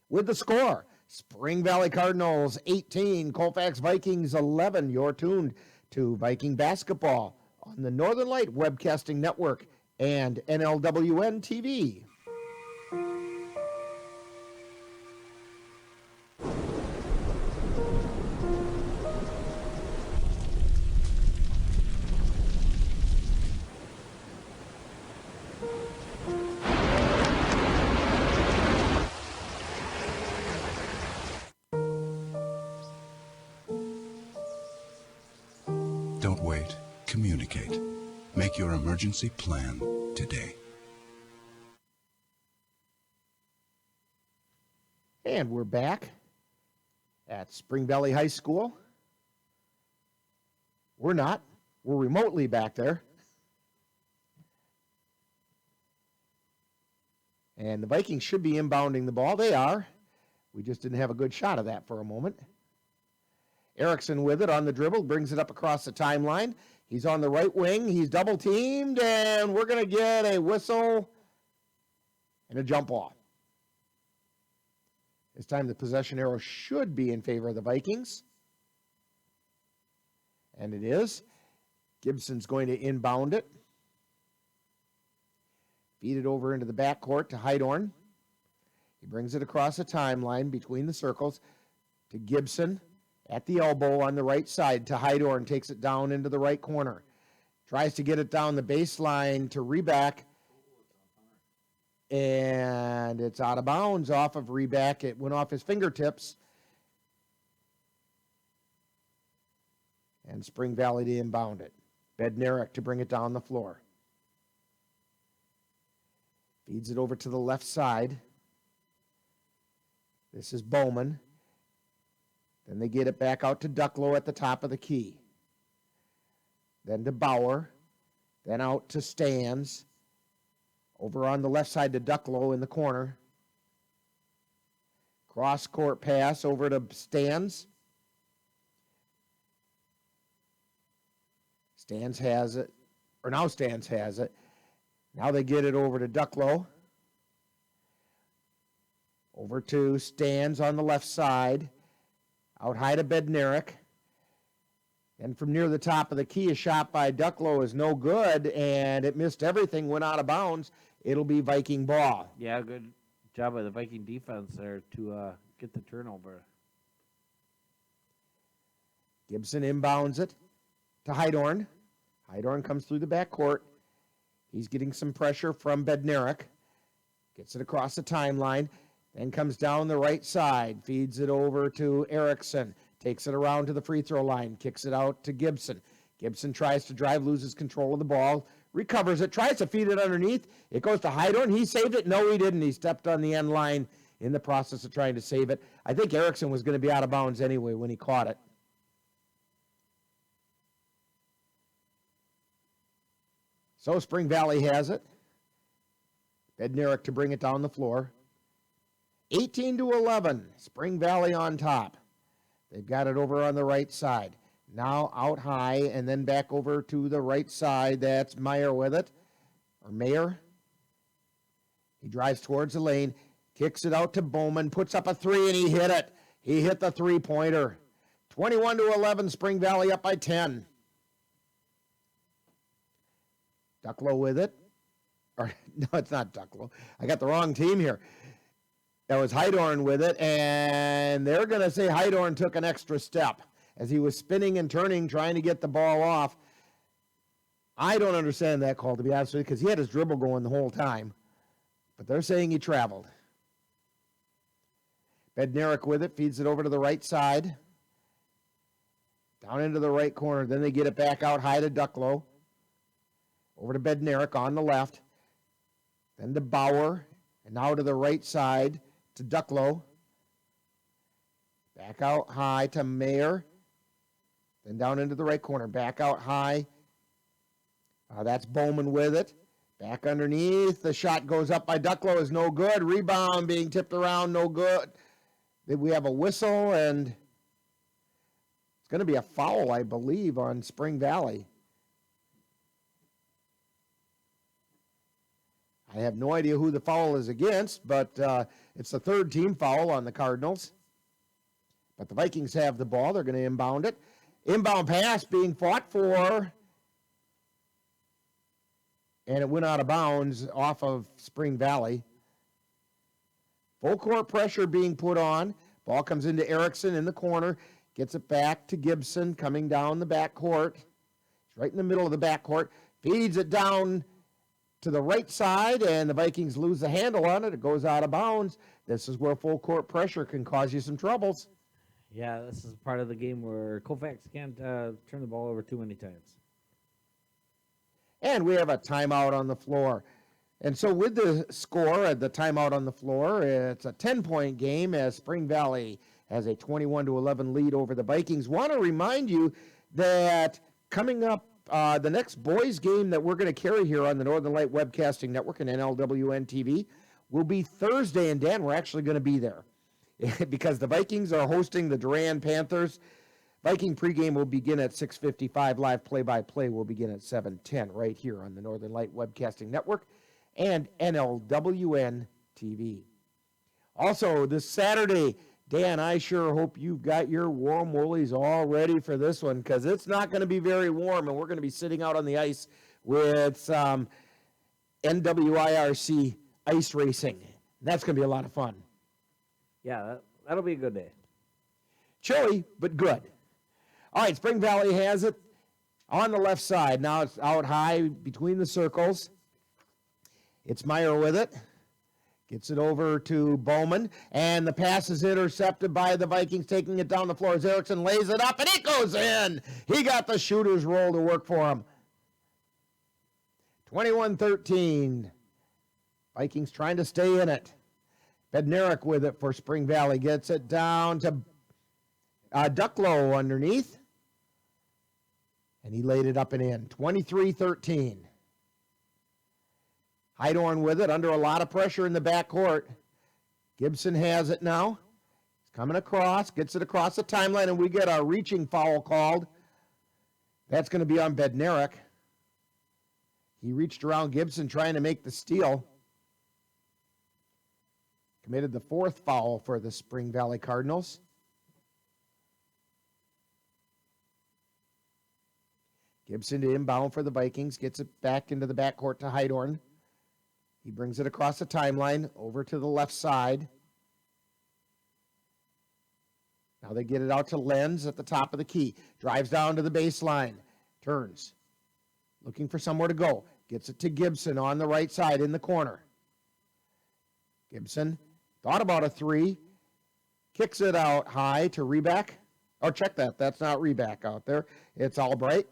With the score, Spring Valley Cardinals 18, Colfax Vikings 11. You're tuned to Viking basketball on the Northern Light Webcasting Network and NLWN TV. Don't wait. Communicate. Make your emergency plan today. And we're back at Spring Valley High School. We're not. We're remotely back there. And the Vikings should be inbounding the ball. They are. We just didn't have a good shot of that for a moment. Erickson with it on the dribble, brings it up across the timeline. He's on the right wing. He's double teamed, and we're going to get a whistle and a jump ball. This time the possession arrow should be in favor of the Vikings. And it is. Gibson's going to inbound it. Feed it over into the backcourt to Heidorn. He brings it across the timeline between the circles to Gibson at the elbow on the right side to Heidorn. Takes it down into the right corner. Tries to get it down the baseline to Reback. And it's out of bounds off of Reback. It went off his fingertips. And Spring Valley to inbound it. Bednarik to bring it down the floor. Feeds it over to the left side. This is Bowman. Then they get it back out to Ducklow at the top of the key. Then to Bauer. Then out to Stans. Over on the left side to Ducklow in the corner. Cross-court pass over to Stans. Stans has it. Or now Stans has it. Now they get it over to Ducklow. Over to Stans on the left side. Out high to Bednarik. And from near the top of the key, a shot by Ducklow is no good, and it missed everything, went out of bounds. It'll be Viking ball. Yeah, good job by the Viking defense there to get the turnover. Gibson inbounds it to Heidorn. Heidorn comes through the backcourt. He's getting some pressure from Bednarik. Gets it across the timeline. Then comes down the right side. Feeds it over to Erickson. Takes it around to the free throw line. Kicks it out to Gibson. Gibson tries to drive, loses control of the ball. Recovers it. Tries to feed it underneath. It goes to Heidorn. He saved it. No, he didn't. He stepped on the end line in the process of trying to save it. I think Erickson was going to be out of bounds anyway when he caught it. So Spring Valley has it. Bednarik to bring it down the floor. 18-11. Spring Valley on top. They've got it over on the right side. Now out high and then back over to the right side. That's Meyer with it. Or Mayer. He drives towards the lane. Kicks it out to Bowman. Puts up a three and he hit it. He hit the three-pointer. 21-11. Spring Valley up by 10. Ducklow with it. Or, no, it's not Ducklow. I got the wrong team here. That was Heidorn with it, and they're going to say Heidorn took an extra step as he was spinning and turning, trying to get the ball off. I don't understand that call, to be honest with you, because he had his dribble going the whole time. But they're saying he traveled. Bednarik with it, feeds it over to the right side. Down into the right corner. Then they get it back out high to Ducklow. Over to Bednarik on the left. Then to Bauer. And now to the right side to Ducklow. Back out high to Mayer. Then down into the right corner. Back out high. That's Bowman with it. Back underneath. The shot goes up by Ducklow. Is no good. Rebound being tipped around. No good. We have a whistle, and it's going to be a foul, I believe, on Spring Valley. I have no idea who the foul is against, but it's the third team foul on the Cardinals. But the Vikings have the ball. They're going to inbound it. Inbound pass being fought for. And it went out of bounds off of Spring Valley. Full court pressure being put on. Ball comes into Erickson in the corner. Gets it back to Gibson coming down the backcourt. He's right in the middle of the backcourt. Feeds it down to the right side, and the Vikings lose the handle on it. It goes out of bounds. This is where full court pressure can cause you some troubles. Yeah, this is part of the game where Colfax can't turn the ball over too many times. And we have a timeout on the floor. And so with the score at the timeout on the floor, it's a 10-point game as Spring Valley has a 21-11 lead over the Vikings. Want to remind you that coming up, the next boys game that we're going to carry here on the Northern Light Webcasting Network and NLWN TV will be Thursday. And Dan, we're actually going to be there because the Vikings are hosting the Durand Panthers. Viking pregame will begin at 6:55. Live play-by-play will begin at 7:10 right here on the Northern Light Webcasting Network and NLWN TV. Also, this Saturday, Dan, I sure hope you've got your warm woolies all ready for this one because it's not going to be very warm, and we're going to be sitting out on the ice with some NWIRC ice racing. That's going to be a lot of fun. Yeah, that'll be a good day. Chilly, but good. All right, Spring Valley has it on the left side. Now it's out high between the circles. It's Meyer with it. Gets it over to Bowman, and the pass is intercepted by the Vikings, taking it down the floor as Erickson lays it up, and it goes in. He got the shooter's roll to work for him. 21-13. Vikings trying to stay in it. Bednarik with it for Spring Valley. Gets it down to Ducklow underneath, and he laid it up and in. 23-13. Heidorn with it, under a lot of pressure in the backcourt. Gibson has it now. He's coming across, gets it across the timeline, and we get a reaching foul called. That's going to be on Bednarik. He reached around Gibson trying to make the steal. Committed the fourth foul for the Spring Valley Cardinals. Gibson to inbound for the Vikings, gets it back into the backcourt to Heidorn. He brings it across the timeline over to the left side. Now they get it out to Lenz at the top of the key. Drives down to the baseline. Turns. Looking for somewhere to go. Gets it to Gibson on the right side in the corner. Gibson thought about a three. Kicks it out high to Reback. Oh, check that. That's not Reback out there. It's Albright.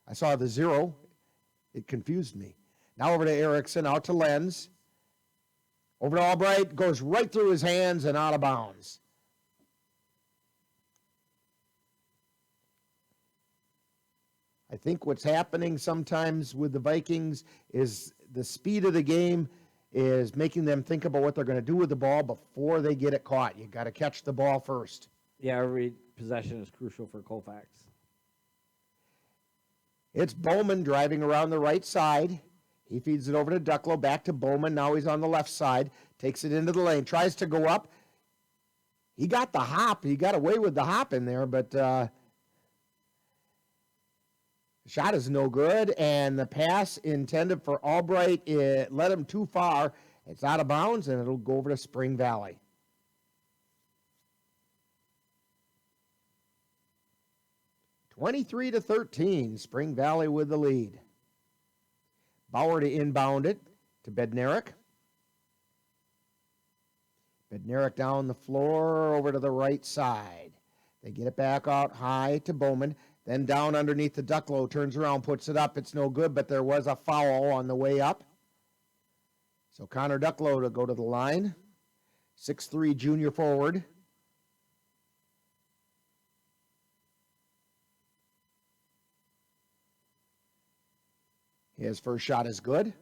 I saw the 0. It confused me. Now over to Erickson, out to Lenz. Over to Albright, goes right through his hands and out of bounds. I think what's happening sometimes with the Vikings is the speed of the game is making them think about what they're going to do with the ball before they get it caught. You got to catch the ball first. Yeah, every possession is crucial for Colfax. It's Bowman driving around the right side. He feeds it over to Ducklow, back to Bowman. Now he's on the left side. Takes it into the lane. Tries to go up. He got the hop. He got away with the hop in there, but the shot is no good. And the pass intended for Albright, it led him too far. It's out of bounds, and it'll go over to Spring Valley. (23-13). Spring Valley with the lead. Bauer to inbound it to Bednarik. Bednarik down the floor over to the right side. They get it back out high to Bowman. Then down underneath the Ducklow. Turns around, puts it up. It's no good, but there was a foul on the way up. So Connor Ducklow to go to the line. 6'3" junior forward. His first shot is good.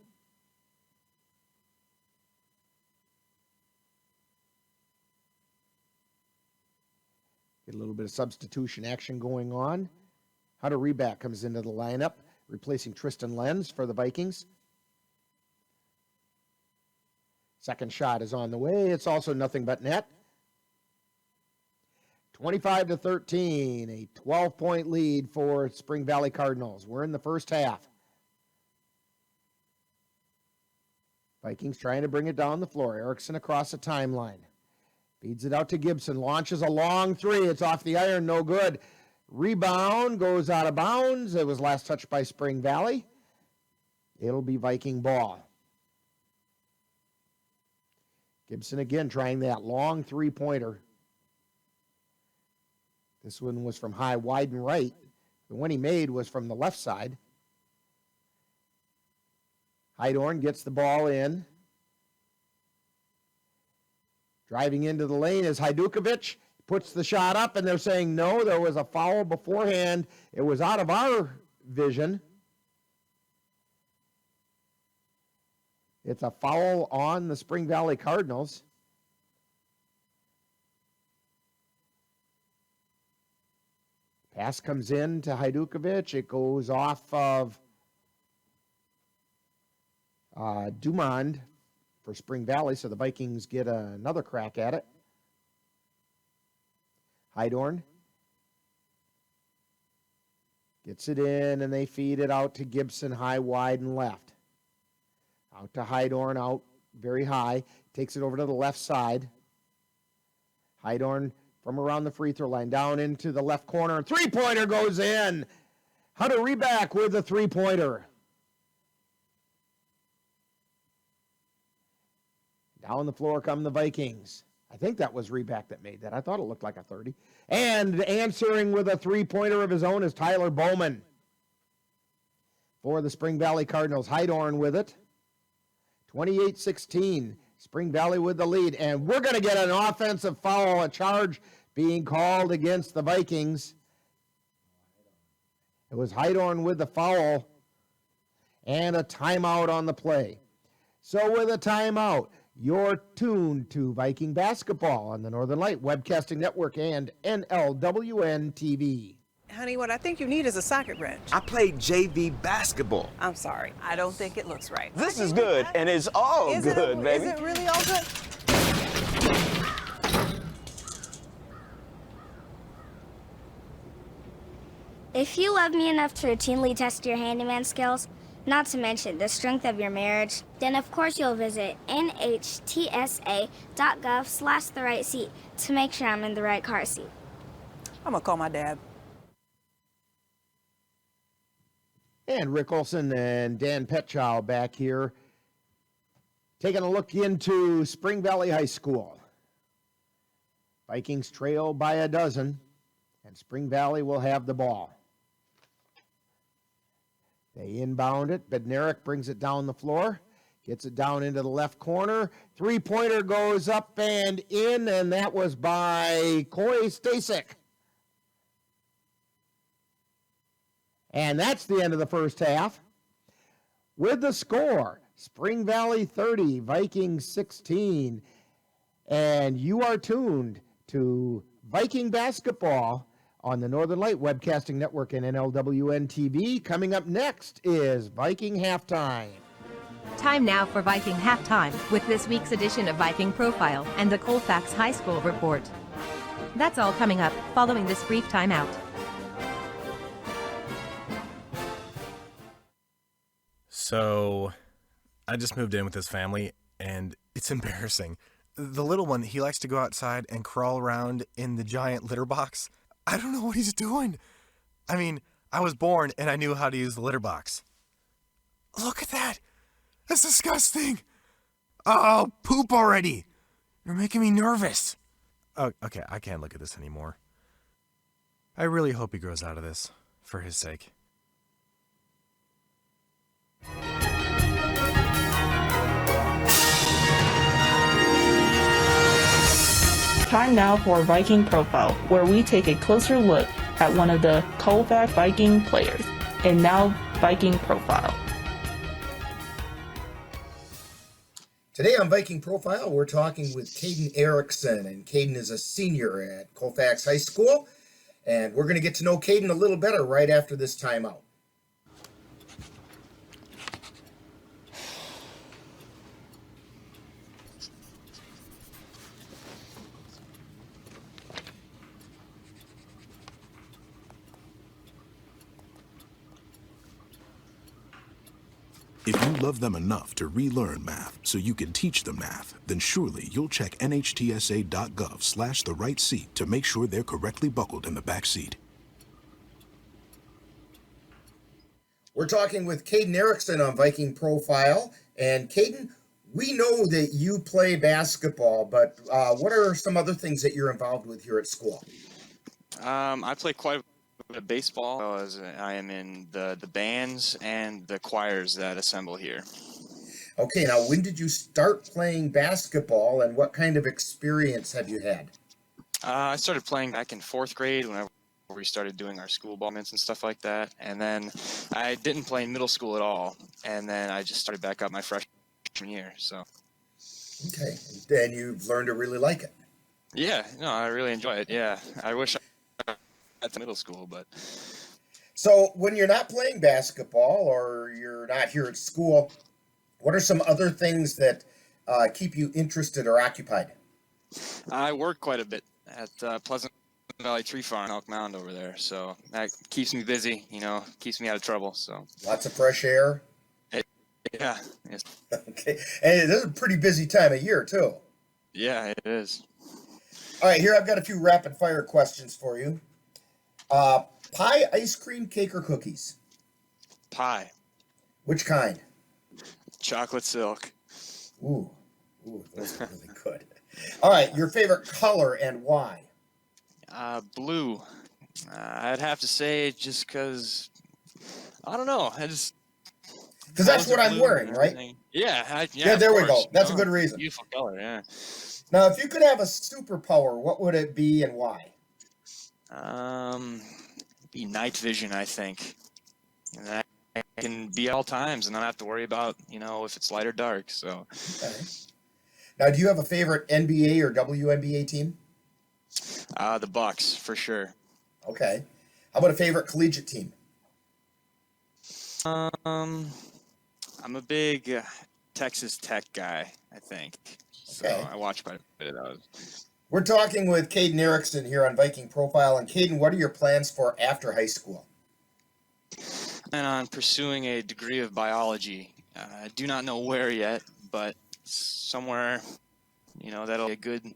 Get a little bit of substitution action going on. Hunter Reback comes into the lineup, replacing Tristan Lenz for the Vikings. Second shot is on the way. It's also nothing but net. 25-13, a 12-point lead for Spring Valley Cardinals. We're in the first half. Vikings trying to bring it down the floor. Erickson across the timeline. Feeds it out to Gibson. Launches a long three. It's off the iron. No good. Rebound goes out of bounds. It was last touched by Spring Valley. It'll be Viking ball. Gibson again trying that long three-pointer. This one was from high, wide, and right. The one he made was from the left side. Heidorn gets the ball in. Driving into the lane is Hajdukovic. Puts the shot up, and they're saying no, there was a foul beforehand. It was out of our vision. It's a foul on the Spring Valley Cardinals. Pass comes in to Hajdukovic. It goes off of Dumond for Spring Valley, so the Vikings get another crack at it. Heidorn gets it in, and they feed it out to Gibson, high, wide, and left. Out to Heidorn, out very high. Takes it over to the left side. Heidorn from around the free throw line, down into the left corner. Three-pointer goes in. Hunter Reback with the three-pointer. Down the floor come the Vikings. I think that was Reback that made that. I thought it looked like a 30. And answering with a three-pointer of his own is Tyler Bowman. For the Spring Valley Cardinals, Heidorn with it. 28-16. Spring Valley with the lead. And we're going to get an offensive foul, a charge being called against the Vikings. It was Heidorn with the foul and a timeout on the play. So with a timeout, you're tuned to Viking basketball on the Northern Light Webcasting Network and NLWN TV. Honey, what I think you need is a socket wrench. I played JV basketball. I'm sorry. I don't think it looks right. This is good, and it's all good, baby. Is it really all good? If you love me enough to routinely test your handyman skills, not to mention the strength of your marriage, then of course you'll visit nhtsa.gov/the-right-seat to make sure I'm in the right car seat. I'm gonna call my dad. And Rick Olson and Dan Petchow back here, taking a look into Spring Valley High School. Vikings trail by a dozen, and Spring Valley will have the ball. They inbound it. Bednarik brings it down the floor, gets it down into the left corner. Three-pointer goes up and in, and that was by Corey Stasek. And that's the end of the first half. With the score, Spring Valley 30, Vikings 16. And you are tuned to Viking basketball on the Northern Light Webcasting Network and NLWN TV. Coming up next is Viking Halftime. Time now for Viking Halftime with this week's edition of Viking Profile and the Colfax High School Report. That's all coming up following this brief timeout. So, I just moved in with his family, and it's embarrassing. The little one, he likes to go outside and crawl around in the giant litter box. I don't know what he's doing. I mean, I was born and I knew how to use the litter box. Look at that. That's disgusting. Oh, poop already. You're making me nervous. Oh, okay, I can't look at this anymore. I really hope he grows out of this, for his sake. Time now for Viking Profile, where we take a closer look at one of the Colfax Viking players. And now, Viking Profile. Today on Viking Profile, we're talking with Caden Erickson, and Caden is a senior at Colfax High School, and we're going to get to know Caden a little better right after this timeout. If you love them enough to relearn math so you can teach them math, then surely you'll check nhtsa.gov/the-right-seat to make sure they're correctly buckled in the back seat. We're talking with Caden Erickson on Viking Profile. And Caden, we know that you play basketball, but what are some other things that you're involved with here at school? I play quite a bit of baseball, as I am in the bands and the choirs that assemble here. Okay, now when did you start playing basketball, and what kind of experience have you had? I started playing back in 4th grade whenever we started doing our school ball mints and stuff like that. And then I didn't play in middle school at all. And then I just started back up my freshman year. So. Okay, and you've learned to really like it. Yeah, no, I really enjoy it. Yeah, I wish I at the middle school, but. So when you're not playing basketball or you're not here at school, what are some other things that keep you interested or occupied? I work quite a bit at Pleasant Valley Tree Farm, Elk Mound over there, so that keeps me busy. Keeps me out of trouble. So lots of fresh air. Yeah. Yes. Okay, and this is a pretty busy time of year too. Yeah, it is. All right, here I've got a few rapid fire questions for you. Pie, ice cream, cake, or cookies? Pie. Which kind? Chocolate silk. Ooh, those are really good. All right, your favorite color and why? Blue. I'd have to say just because, I don't know, because that's what I'm wearing, right? Yeah, yeah, there we go. That's a good reason. Beautiful color, yeah. Now, if you could have a superpower, what would it be and why? Be night vision, I think. And I can be at all times and not have to worry about, if it's light or dark. So. Okay. Now, do you have a favorite NBA or WNBA team? The Bucks, for sure. Okay. How about a favorite collegiate team? I'm a big Texas Tech guy, I think. So Okay. I watch quite a bit of those. We're talking with Caden Erickson here on Viking Profile. And Caden, what are your plans for after high school? And on pursuing a degree of biology. I do not know where yet, but somewhere, that'll be a good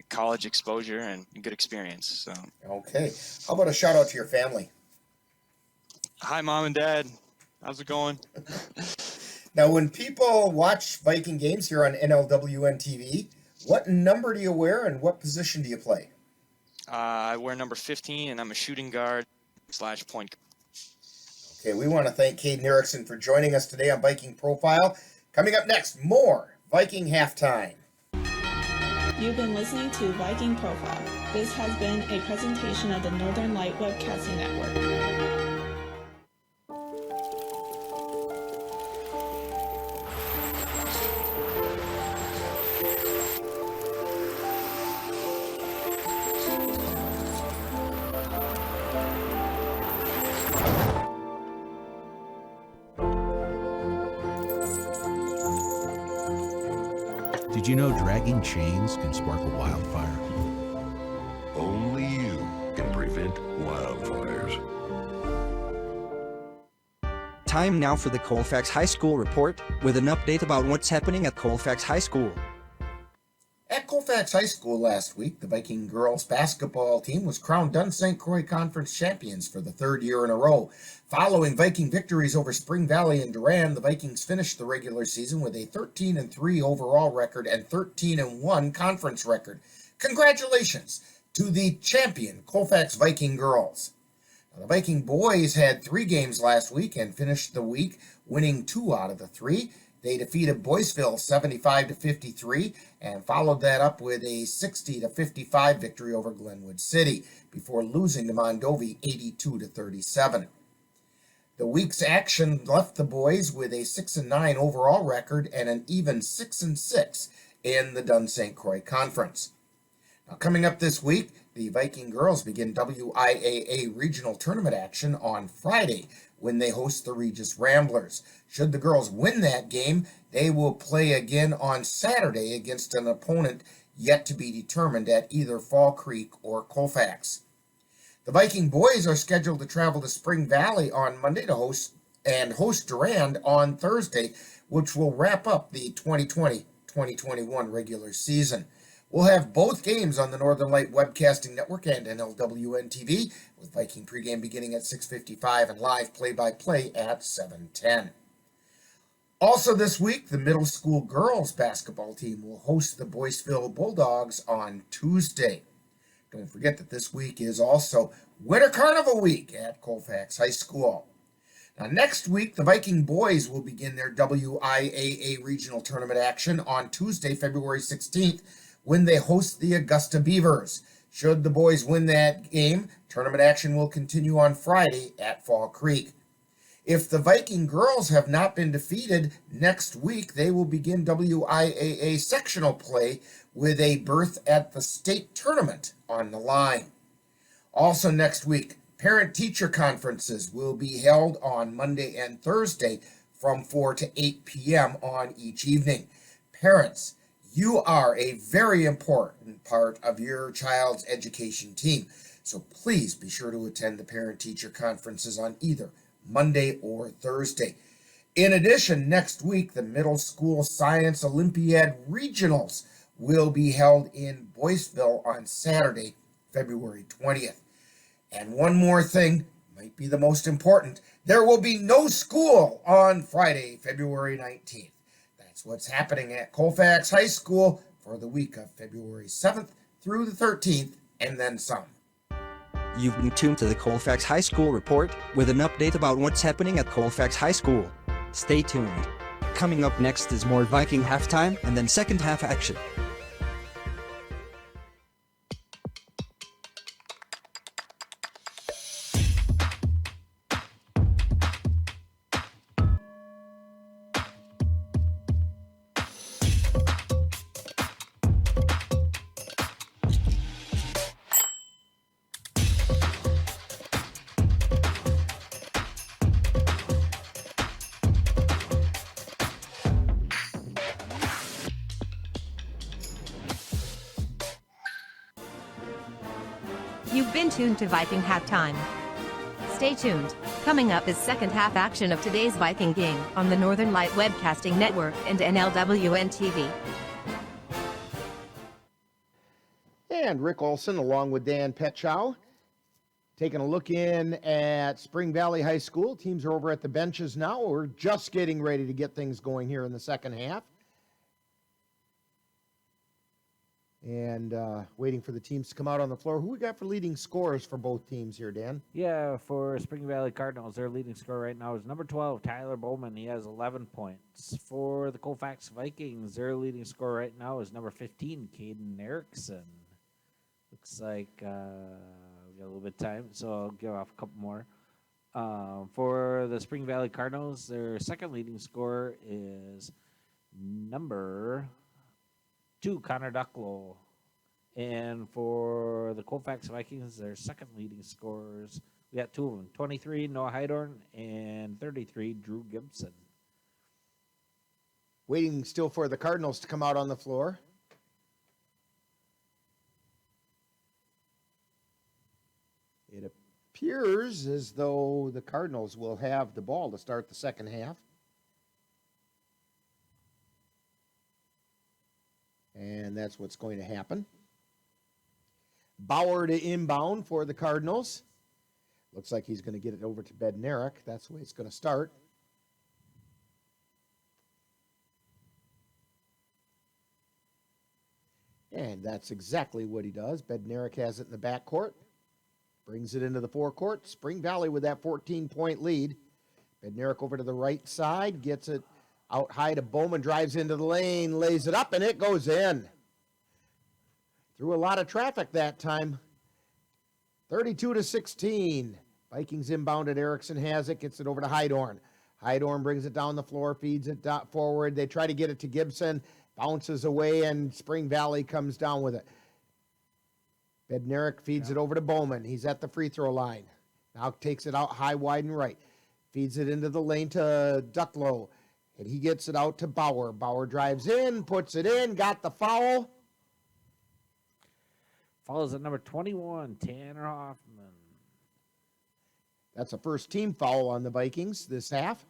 college exposure and good experience. So. Okay. How about a shout out to your family? Hi, Mom and Dad. How's it going? Now, when people watch Viking games here on NLWN TV, what number do you wear and what position do you play? I wear number 15, and I'm a shooting guard / point guard. Okay, we want to thank Caden Erickson for joining us today on Viking Profile. Coming up next, more Viking Halftime. You've been listening to Viking Profile. This has been a presentation of the Northern Light Webcasting Network. Did you know dragging chains can spark a wildfire? Only you can prevent wildfires. Time now for the Colfax High School Report with an update about what's happening at Colfax High School. At Colfax High School last week, the Viking girls basketball team was crowned Dun St. Croix Conference champions for the third year in a row. Following Viking victories over Spring Valley and Durand, the Vikings finished the regular season with a 13-3 overall record and 13-1 conference record. Congratulations to the champion Colfax Viking girls. Now, the Viking boys had 3 games last week and finished the week winning 2 out of the 3. They defeated Boyceville 75-53 and followed that up with a 60-55 victory over Glenwood City before losing to Mondovi 82-37. The week's action left the boys with a 6-9 overall record and an even 6-6 in the Dun St. Croix Conference. Now, coming up this week, the Viking girls begin WIAA regional tournament action on Friday when they host the Regis Ramblers. Should the girls win that game, they will play again on Saturday against an opponent yet to be determined at either Fall Creek or Colfax. The Viking boys are scheduled to travel to Spring Valley on Monday to host Durand on Thursday, which will wrap up the 2020-2021 regular season. We'll have both games on the Northern Light Webcasting Network and NLWN TV, with Viking pregame beginning at 6:55 and live play-by-play at 7:10. Also this week, the middle school girls basketball team will host the Boyceville Bulldogs on Tuesday. Don't forget that this week is also Winter Carnival Week at Colfax High School. Now, next week, the Viking boys will begin their WIAA regional tournament action on Tuesday, February 16th, when they host the Augusta Beavers. Should the boys win that game, tournament action will continue on Friday at Fall Creek. If the Viking girls have not been defeated, next week they will begin WIAA sectional play with a berth at the state tournament on the line. Also next week, parent-teacher conferences will be held on Monday and Thursday from 4 to 8 p.m. on each evening. Parents, you are a very important part of your child's education team, so please be sure to attend the parent-teacher conferences on either Monday or Thursday. In addition, next week, the Middle School Science Olympiad Regionals will be held in Boyceville on Saturday, February 20th. And one more thing, might be the most important, there will be no school on Friday, February 19th. That's what's happening at Colfax High School for the week of February 7th through the 13th, and then some. You've been tuned to the Colfax High School Report with an update about what's happening at Colfax High School. Stay tuned. Coming up next is more Viking halftime and then second half action. You've been tuned to Viking Halftime. Stay tuned. Coming up is second half action of today's Viking game on the Northern Light Webcasting Network and NLWN TV. And Rick Olson, along with Dan Petchow, taking a look in at Spring Valley High School. Teams are over at the benches now. We're just getting ready to get things going here in the second half. And waiting for the teams to come out on the floor. Who we got for leading scorers for both teams here, Dan? Yeah, for Spring Valley Cardinals, their leading scorer right now is number 12, Tyler Bowman. He has 11 points. For the Colfax Vikings, their leading scorer right now is number 15, Caden Erickson. Looks like we got a little bit of time, so I'll give off a couple more. For the Spring Valley Cardinals, their second leading scorer is number 2, Connor Ducklow. And for the Colfax Vikings, their second leading scorers, we got 2 of them, 23, Noah Heidorn, and 33, Drew Gibson. Waiting still for the Cardinals to come out on the floor. It appears as though the Cardinals will have the ball to start the second half. And that's what's going to happen. Bauer to inbound for the Cardinals. Looks like he's going to get it over to Bednarik. That's the way it's going to start. And that's exactly what he does. Bednarik has it in the backcourt. Brings it into the forecourt. Spring Valley with that 14-point lead. Bednarik over to the right side. Gets it out high to Bowman, drives into the lane, lays it up, and it goes in. Through a lot of traffic that time. 32-16. Vikings inbounded. Erickson has it, gets it over to Heidorn. Heidorn brings it down the floor, feeds it forward. They try to get it to Gibson, bounces away, and Spring Valley comes down with it. Bednarik feeds it over to Bowman. He's at the free throw line. Now takes it out high, wide, and right. Feeds it into the lane to Ducklow. And he gets it out to Bauer. Bauer drives in, puts it in, got the foul. Follows at number 21, Tanner Hoffman. That's a first team foul on the Vikings this half.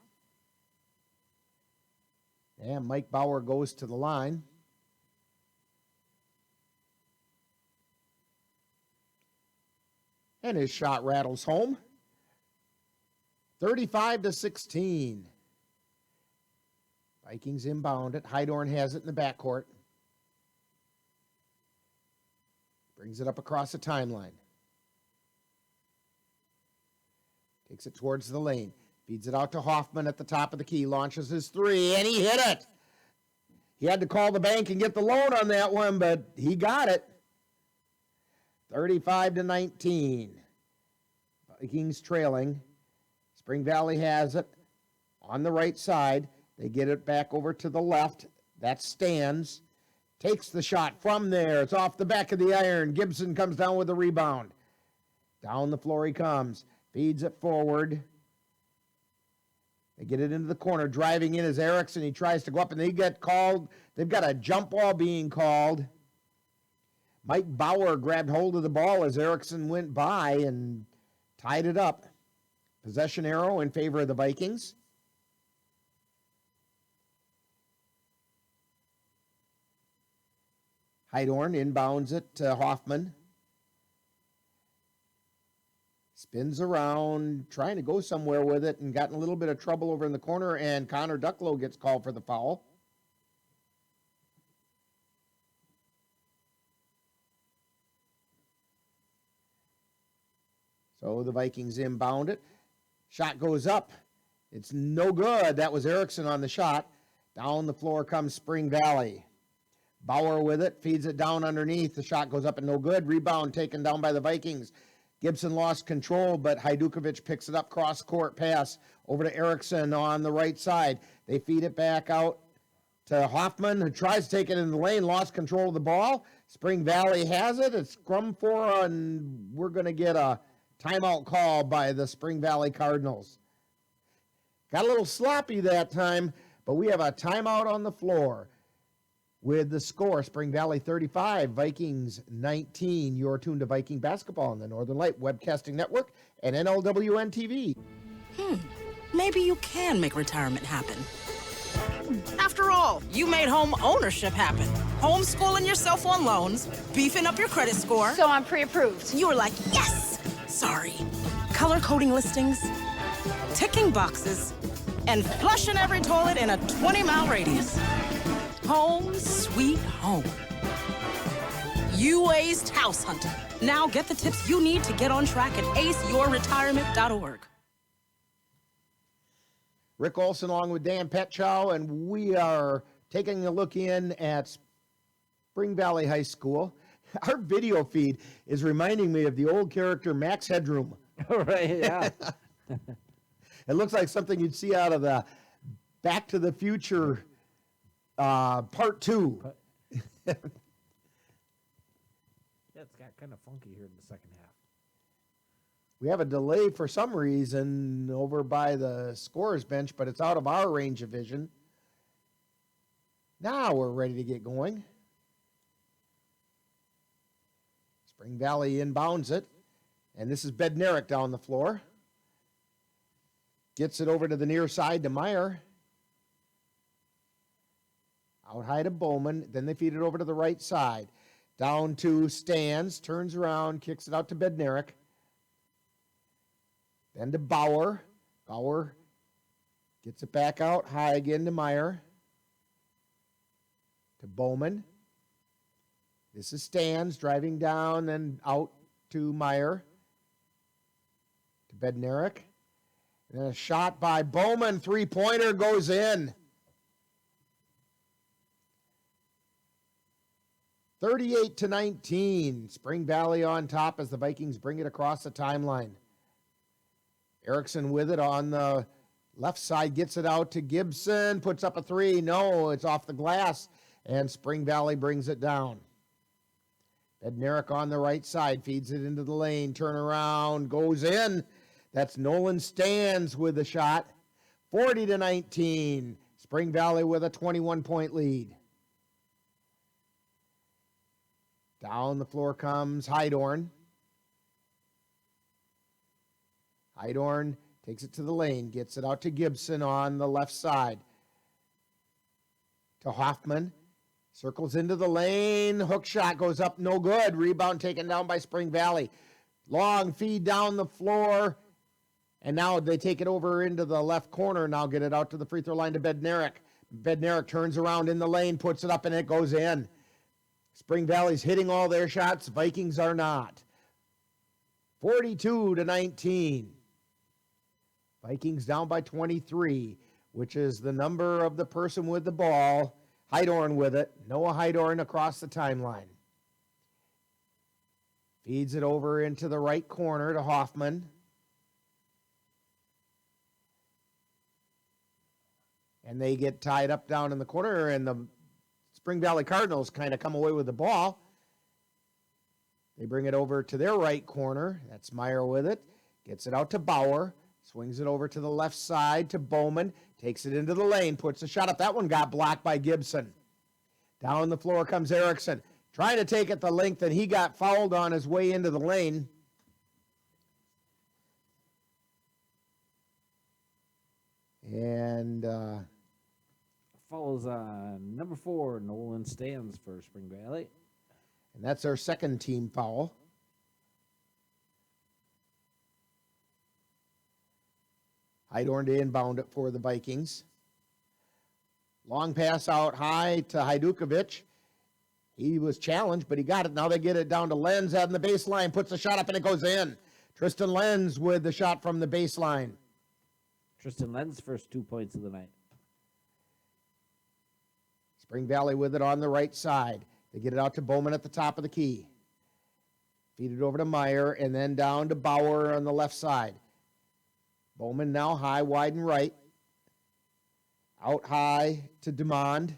And Mike Bauer goes to the line. And his shot rattles home. 35-16. Vikings inbound it. Heidorn has it in the backcourt. Brings it up across the timeline. Takes it towards the lane. Feeds it out to Hoffman at the top of the key. Launches his three, and he hit it. He had to call the bank and get the loan on that one, but he got it. 35-19. Vikings trailing. Spring Valley has it on the right side. They get it back over to the left. That stands. Takes the shot from there. It's off the back of the iron. Gibson comes down with a rebound. Down the floor he comes. Feeds it forward. They get it into the corner. Driving in is Erickson. He tries to go up, and they get called. They've got a jump ball being called. Mike Bauer grabbed hold of the ball as Erickson went by and tied it up. Possession arrow in favor of the Vikings. Heidorn inbounds it to Hoffman. Spins around, trying to go somewhere with it, and got in a little bit of trouble over in the corner, and Connor Ducklow gets called for the foul. So the Vikings inbound it. Shot goes up. It's no good. That was Erickson on the shot. Down the floor comes Spring Valley. Bauer with it, feeds it down underneath. The shot goes up and no good. Rebound taken down by the Vikings. Gibson lost control, but Hajdukovic picks it up, cross-court pass over to Erickson on the right side. They feed it back out to Hoffman, who tries to take it in the lane, lost control of the ball. Spring Valley has it. It's scrum for, and we're going to get a timeout call by the Spring Valley Cardinals. Got a little sloppy that time, but we have a timeout on the floor. With the score, Spring Valley 35, Vikings 19. You're tuned to Viking basketball on the Northern Light Webcasting Network and NLWN TV. Maybe you can make retirement happen. After all, you made home ownership happen. Homeschooling yourself on loans, beefing up your credit score. So I'm pre-approved. You were like, yes! Sorry. Color coding listings, ticking boxes, and flushing every toilet in a 20-mile radius. Home sweet home. You aced house hunting. Now get the tips you need to get on track at aceyourretirement.org. Rick Olson along with Dan Petchow, and we are taking a look in at Spring Valley High School. Our video feed is reminding me of the old character Max Headroom. Right, yeah. It looks like something you'd see out of the Back to the Future Part 2. Yeah, it's got kind of funky here in the second half. We have a delay for some reason over by the scorer's bench, but it's out of our range of vision. Now we're ready to get going. Spring Valley inbounds it, and this is Bednarik down the floor. Gets it over to the near side to Meyer. Out high to Bowman. Then they feed it over to the right side. Down to Stans. Turns around. Kicks it out to Bednarik. Then to Bauer. Bauer gets it back out high again to Meyer. To Bowman. This is Stans driving down, then out to Meyer. To Bednarik. And a shot by Bowman. Three-pointer goes in. 38-19. Spring Valley on top as the Vikings bring it across the timeline. Erickson with it on the left side, gets it out to Gibson, puts up a three. No, it's off the glass, and Spring Valley brings it down. Bednarik on the right side, feeds it into the lane, turn around, goes in. That's Nolan Stans with the shot. 40-19. Spring Valley with a 21-point lead. Down the floor comes Heidorn. Heidorn takes it to the lane, gets it out to Gibson on the left side. To Hoffman. Circles into the lane. Hook shot goes up, no good. Rebound taken down by Spring Valley. Long feed down the floor. And now they take it over into the left corner. Now get it out to the free throw line to Bednarik. Bednarik turns around in the lane, puts it up, and it goes in. Spring Valley's hitting all their shots. Vikings are not. 42-19. Vikings down by 23, which is the number of the person with the ball. Heidorn with it. Noah Heidorn across the timeline. Feeds it over into the right corner to Hoffman. And they get tied up down in the corner, and the Spring Valley Cardinals kind of come away with the ball. They bring it over to their right corner. That's Meyer with it. Gets it out to Bauer. Swings it over to the left side to Bowman. Takes it into the lane. Puts a shot up. That one got blocked by Gibson. Down the floor comes Erickson. Trying to take it the length, and he got fouled on his way into the lane. And follows number 4, Nolan Stands for Spring Valley. And that's our second team foul. Heidorn to inbound it for the Vikings. Long pass out high to Hajdukovic. He was challenged, but he got it. Now they get it down to Lenz on the baseline. Puts the shot up, and it goes in. Tristan Lenz with the shot from the baseline. Tristan Lenz first 2 points of the night. Spring Valley with it on the right side. They get it out to Bowman at the top of the key. Feed it over to Meyer, and then down to Bauer on the left side. Bowman now high, wide, and right. Out high to Dumond.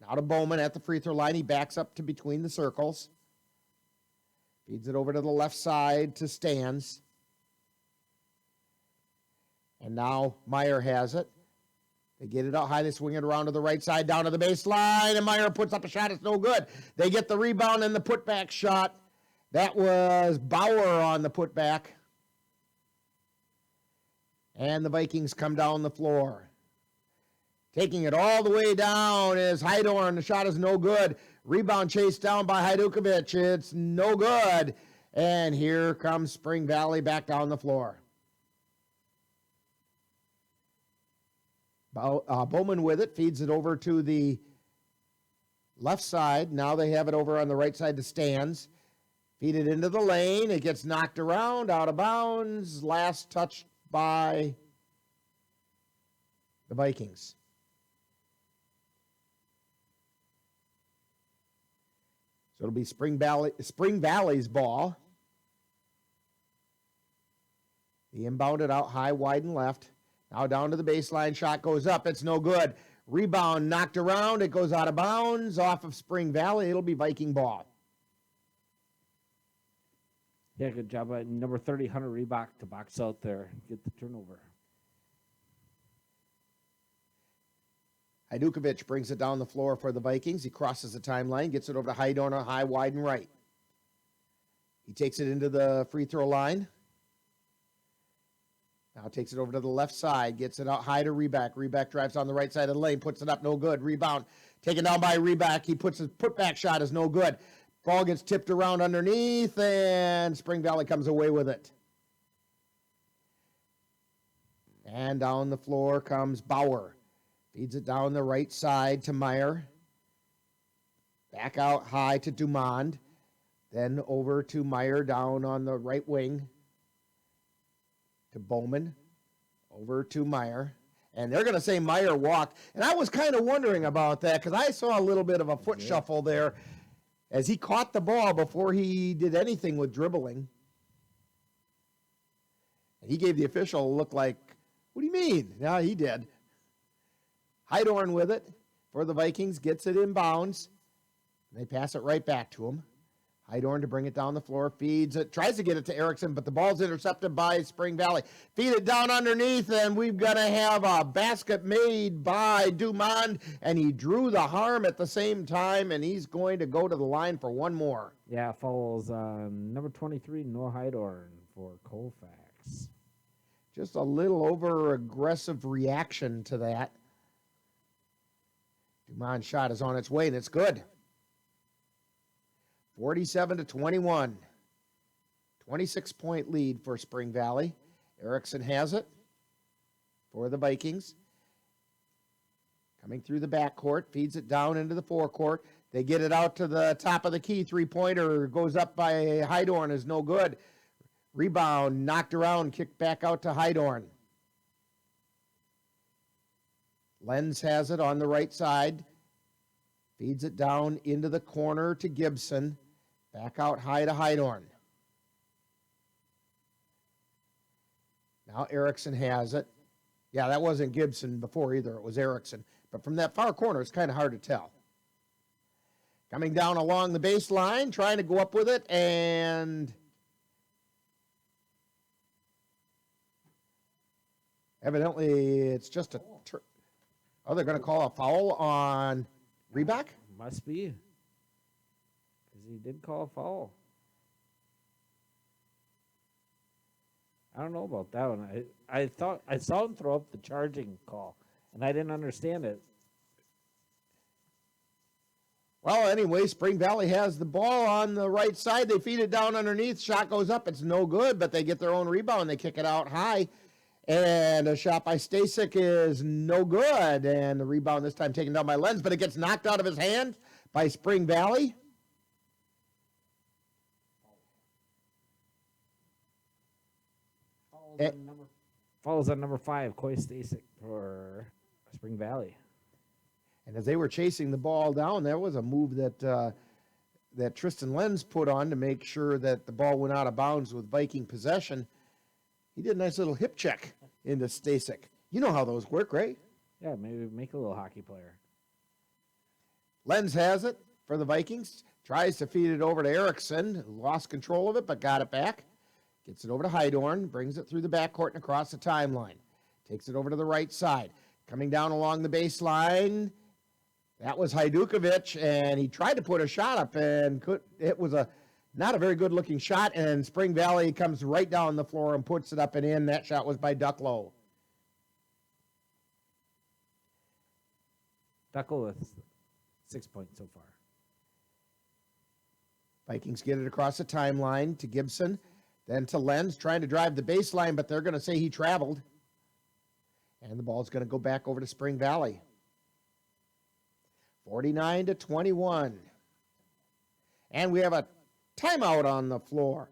Now to Bowman at the free throw line. He backs up to between the circles. Feeds it over to the left side to Stans. And now Meyer has it. They get it out high. They swing it around to the right side, down to the baseline, and Meyer puts up a shot. It's no good. They get the rebound and the putback shot. That was Bauer on the putback. And the Vikings come down the floor. Taking it all the way down is Heidorn. The shot is no good. Rebound chased down by Hajdukovic. It's no good. And here comes Spring Valley back down the floor. Bowman with it, feeds it over to the left side. Now they have it over on the right side to Stans. Feed it into the lane. It gets knocked around, out of bounds. Last touch by the Vikings. So it'll be Spring Valley's ball. The inbounded out high, wide, and left. Now down to the baseline. Shot goes up. It's no good. Rebound knocked around. It goes out of bounds off of Spring Valley. It'll be Viking ball. Yeah, good job by number 30, Hunter Reebok, to box out there and get the turnover. Hajdukovic brings it down the floor for the Vikings. He crosses the timeline, gets it over to Heidorn, high, wide, and right. He takes it into the free throw line. Now takes it over to the left side, gets it out high to Reebok. Reebok drives on the right side of the lane, puts it up, no good. Rebound taken down by Reebok. He puts his putback shot, is no good. Ball gets tipped around underneath, and Spring Valley comes away with it. And down the floor comes Bauer. Feeds it down the right side to Meyer. Back out high to Dumond. Then over to Meyer down on the right wing. To Bowman. Over to Meyer. And they're going to say Meyer walked. And I was kind of wondering about that because I saw a little bit of a foot shuffle there as he caught the ball before he did anything with dribbling. And he gave the official a look like, what do you mean? No, he did. Heidorn with it for the Vikings, gets it in bounds. They pass it right back to him. Heidorn to bring it down the floor, feeds it, tries to get it to Erickson, but the ball's intercepted by Spring Valley. Feed it down underneath, and we've got to have a basket made by Dumond, and he drew the harm at the same time, and he's going to go to the line for one more. Yeah, follows number 23, Noah Heidorn for Colfax. Just a little over-aggressive reaction to that. Dumond's shot is on its way, and it's good. 47-21. 26-point lead for Spring Valley. Erickson has it for the Vikings. Coming through the backcourt, feeds it down into the forecourt. They get it out to the top of the key. Three-pointer goes up by Heidorn, is no good. Rebound, knocked around, kicked back out to Heidorn. Lenz has it on the right side. Feeds it down into the corner to Gibson. Back out high to Heidorn. Now Erickson has it. Yeah, that wasn't Gibson before either. It was Erickson. But from that far corner, it's kind of hard to tell. Coming down along the baseline, trying to go up with it, and evidently it's just a... Oh, they're going to call a foul on Reebok? Must be. Because he did call a foul. I don't know about that one. I thought I saw him throw up the charging call, and I didn't understand it. Well, anyway, Spring Valley has the ball on the right side. They feed it down underneath. Shot goes up. It's no good, but they get their own rebound. They kick it out high. And a shot by Stasek is no good. And the rebound this time taken down by Lenz, but it gets knocked out of his hand by Spring Valley. Falls on number 5, Coy Stasek for Spring Valley. And as they were chasing the ball down, there was a move that that Tristan Lenz put on to make sure that the ball went out of bounds with Viking possession. He did a nice little hip check into Stasek. You know how those work, right? Yeah, maybe make a little hockey player. Lenz has it for the Vikings. Tries to feed it over to Erickson, who lost control of it but got it back. Gets it over to Heidorn, brings it through the backcourt and across the timeline. Takes it over to the right side. Coming down along the baseline, that was Hajdukovic, and he tried to put a shot up, and it was not a very good-looking shot, and Spring Valley comes right down the floor and puts it up and in. That shot was by Ducklow. Ducklow with 6 points so far. Vikings get it across the timeline to Gibson, then to Lenz, trying to drive the baseline, but they're going to say he traveled. And the ball's going to go back over to Spring Valley. 49-21. And we have a timeout on the floor.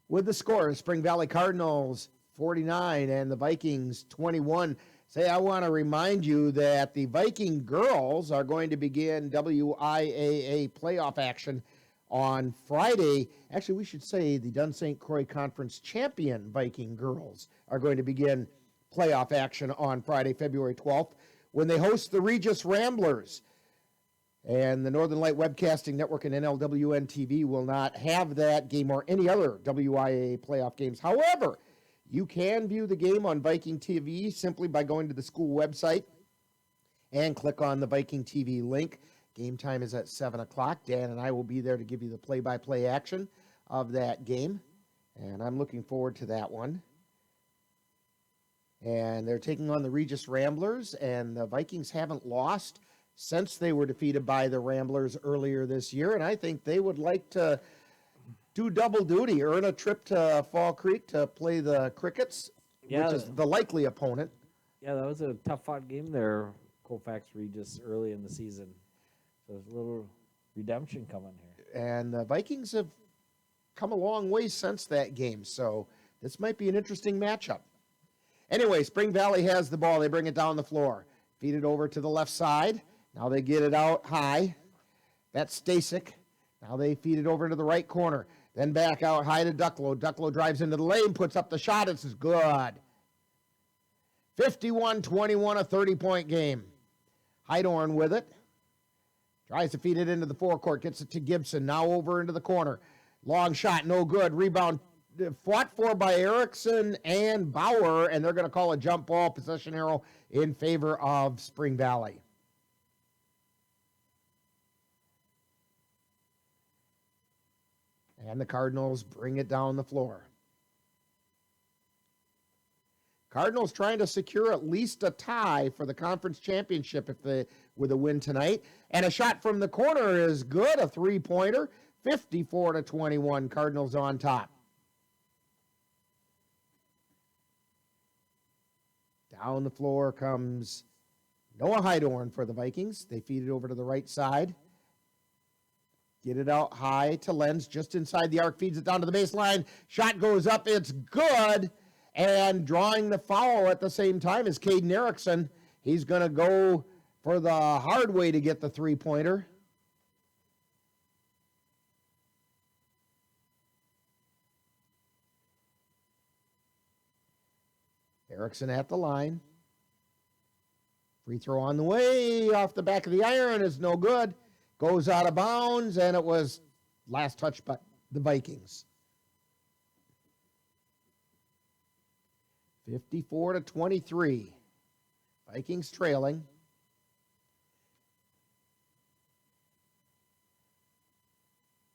With the score, Spring Valley Cardinals 49 and the Vikings 21. Say, I want to remind you that the Viking girls are going to begin WIAA playoff action on Friday. Actually, we should say the Dunn St. Croix Conference champion Viking girls are going to begin playoff action on Friday, February 12th, when they host the Regis Ramblers. And the Northern Light Webcasting Network and NLWN TV will not have that game or any other WIAA playoff games. However, you can view the game on Viking TV simply by going to the school website and click on the Viking TV link. Game time is at 7 o'clock. Dan and I will be there to give you the play-by-play action of that game. And I'm looking forward to that one. And they're taking on the Regis Ramblers, and the Vikings haven't lost since they were defeated by the Ramblers earlier this year. And I think they would like to do double duty, earn a trip to Fall Creek to play the Crickets, which is the likely opponent. Yeah, that was a tough-fought game there, Colfax Regis, early in the season. So there's a little redemption coming here. And the Vikings have come a long way since that game, so this might be an interesting matchup. Anyway, Spring Valley has the ball. They bring it down the floor. Feed it over to the left side. Now they get it out high. That's Stasek. Now they feed it over to the right corner. Then back out high to Ducklow. Ducklow drives into the lane, puts up the shot. It's good. 51-21, a 30-point game. Heidorn with it. Tries to feed it into the forecourt. Gets it to Gibson. Now over into the corner. Long shot, no good. Rebound fought for by Erickson and Bauer, and they're going to call a jump ball possession arrow in favor of Spring Valley. And the Cardinals bring it down the floor. Cardinals trying to secure at least a tie for the conference championship with a win tonight. And a shot from the corner is good, a three-pointer. 54-21, Cardinals on top. Down the floor comes Noah Heidorn for the Vikings. They feed it over to the right side. Get it out high to Lenz, just inside the arc, feeds it down to the baseline. Shot goes up, it's good. And drawing the foul at the same time is Caden Erickson. He's going to go for the hard way to get the three-pointer. Erickson at the line. Free throw on the way, off the back of the iron is no good. Goes out of bounds, and it was last touch by the Vikings. 54-23. Vikings trailing.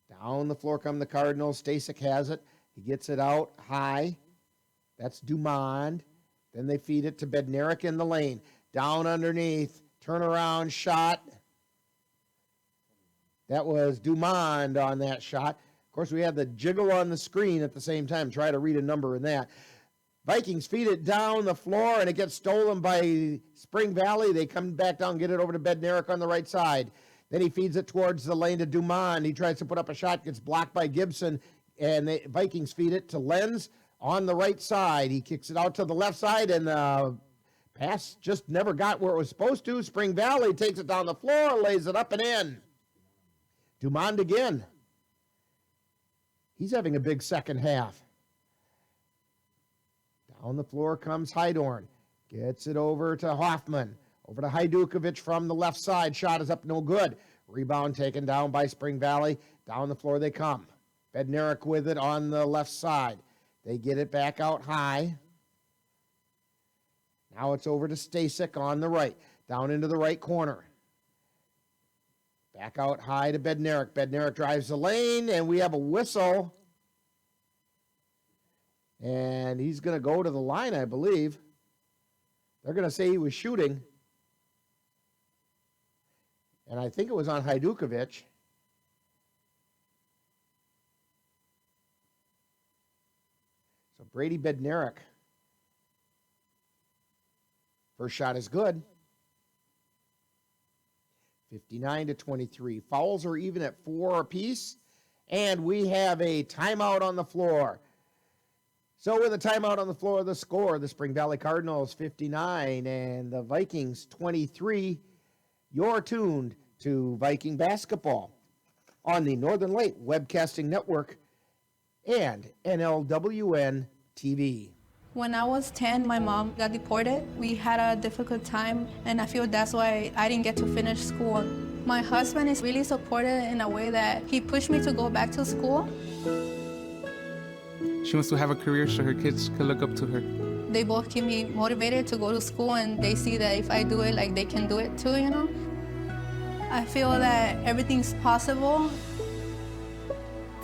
Down the floor come the Cardinals. Stasek has it. He gets it out high. That's Dumond. Then they feed it to Bednarik in the lane. Down underneath. Turnaround shot. That was Dumond on that shot. Of course, we had the jiggle on the screen at the same time. Try to read a number in that. Vikings feed it down the floor, and it gets stolen by Spring Valley. They come back down, get it over to Bednarik on the right side. Then he feeds it towards the lane to Dumond. He tries to put up a shot, gets blocked by Gibson, and the Vikings feed it to Lenz on the right side. He kicks it out to the left side, and the pass just never got where it was supposed to. Spring Valley takes it down the floor, lays it up and in. Dumond again. He's having a big second half. Down the floor comes Hydorn. Gets it over to Hoffman. Over to Hajdukovic from the left side. Shot is up, no good. Rebound taken down by Spring Valley. Down the floor they come. Bednarik with it on the left side. They get it back out high. Now it's over to Stasek on the right. Down into the right corner. Back out high to Bednarik. Bednarik drives the lane, and we have a whistle. And he's going to go to the line, I believe. They're going to say he was shooting. And I think it was on Hajdukovic. So Brady Bednarik. First shot is good. 59-23. Fouls are even at 4 apiece. And we have a timeout on the floor. So with a timeout on the floor, the score, the Spring Valley Cardinals 59 and the Vikings 23. You're tuned to Viking basketball on the Northern Light Webcasting Network and NLWN TV. When I was 10, my mom got deported. We had a difficult time, and I feel that's why I didn't get to finish school. My husband is really supportive in a way that he pushed me to go back to school. She wants to have a career so her kids can look up to her. They both keep me motivated to go to school, and they see that if I do it, like, they can do it too, you know? I feel that everything's possible.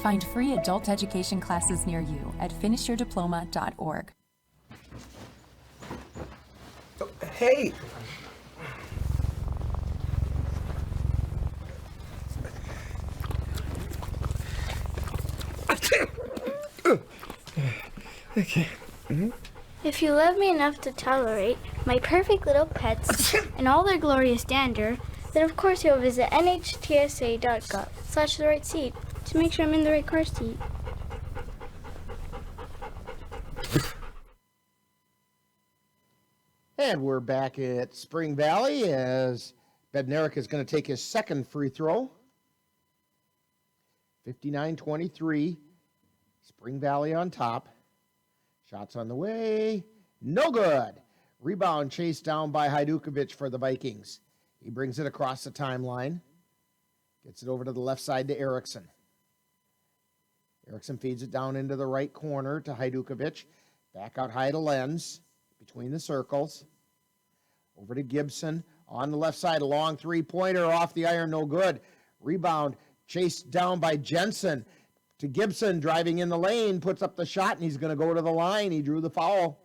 Find free adult education classes near you at finishyourdiploma.org. Hey! Okay. If you love me enough to tolerate my perfect little pets and all their glorious dander, then of course you'll visit nhtsa.gov/the-right-seat to make sure I'm in the right car seat. And we're back at Spring Valley as Bednarik is going to take his second free throw. 59-23. Spring Valley on top. Shots on the way. No good. Rebound chased down by Hajdukovic for the Vikings. He brings it across the timeline. Gets it over to the left side to Erickson. Erickson feeds it down into the right corner to Hajdukovic. Back out high to Lenz. Between the circles. Over to Gibson. On the left side, a long three-pointer off the iron, no good. Rebound chased down by Jensen. To Gibson, driving in the lane, puts up the shot, and he's going to go to the line. He drew the foul.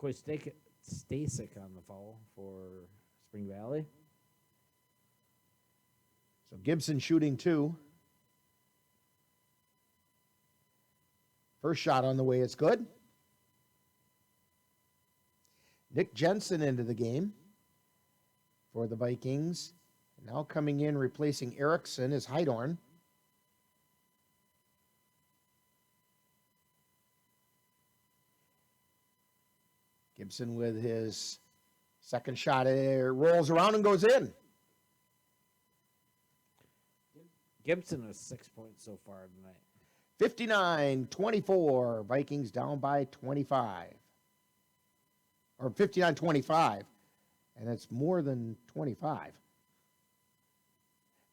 Stasek on the foul for Spring Valley. So Gibson shooting 2. First shot on the way, it's good. Nick Jensen into the game for the Vikings. Now coming in, replacing Erickson is Heidorn. Gibson with his second shot, rolls around and goes in. Gibson with 6 points so far tonight. 59-24. Vikings down by 25. Or 59-25. And it's more than 25.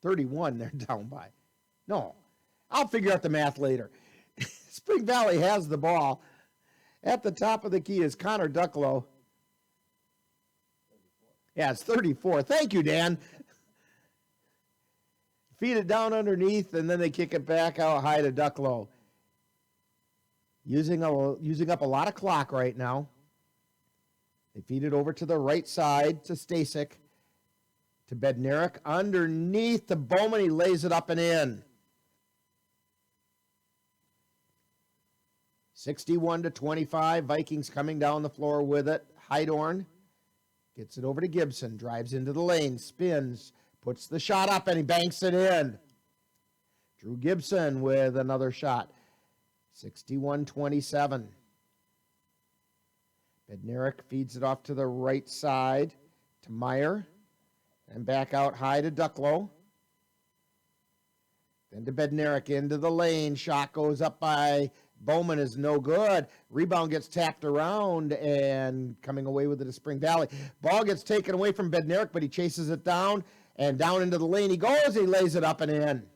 31 they're down by. No, I'll figure out the math later. Spring Valley has the ball. At the top of the key is Connor Ducklow. Yeah, it's 34. Thank you, Dan. Feed it down underneath, and then they kick it back out high to Ducklow. Using up a lot of clock right now. They feed it over to the right side to Stasek. To Bednarik. Underneath to Bowman. He lays it up and in. 61-25. Vikings coming down the floor with it. Heidorn gets it over to Gibson. Drives into the lane. Spins. Puts the shot up and he banks it in. Drew Gibson with another shot. 61-27. Bednarik feeds it off to the right side to Meyer. And back out high to Ducklow. Then to Bednarik into the lane. Shot goes up by Bowman is no good. Rebound gets tapped around and coming away with it is Spring Valley. Ball gets taken away from Bednarik, but he chases it down. And down into the lane he goes. He lays it up and in.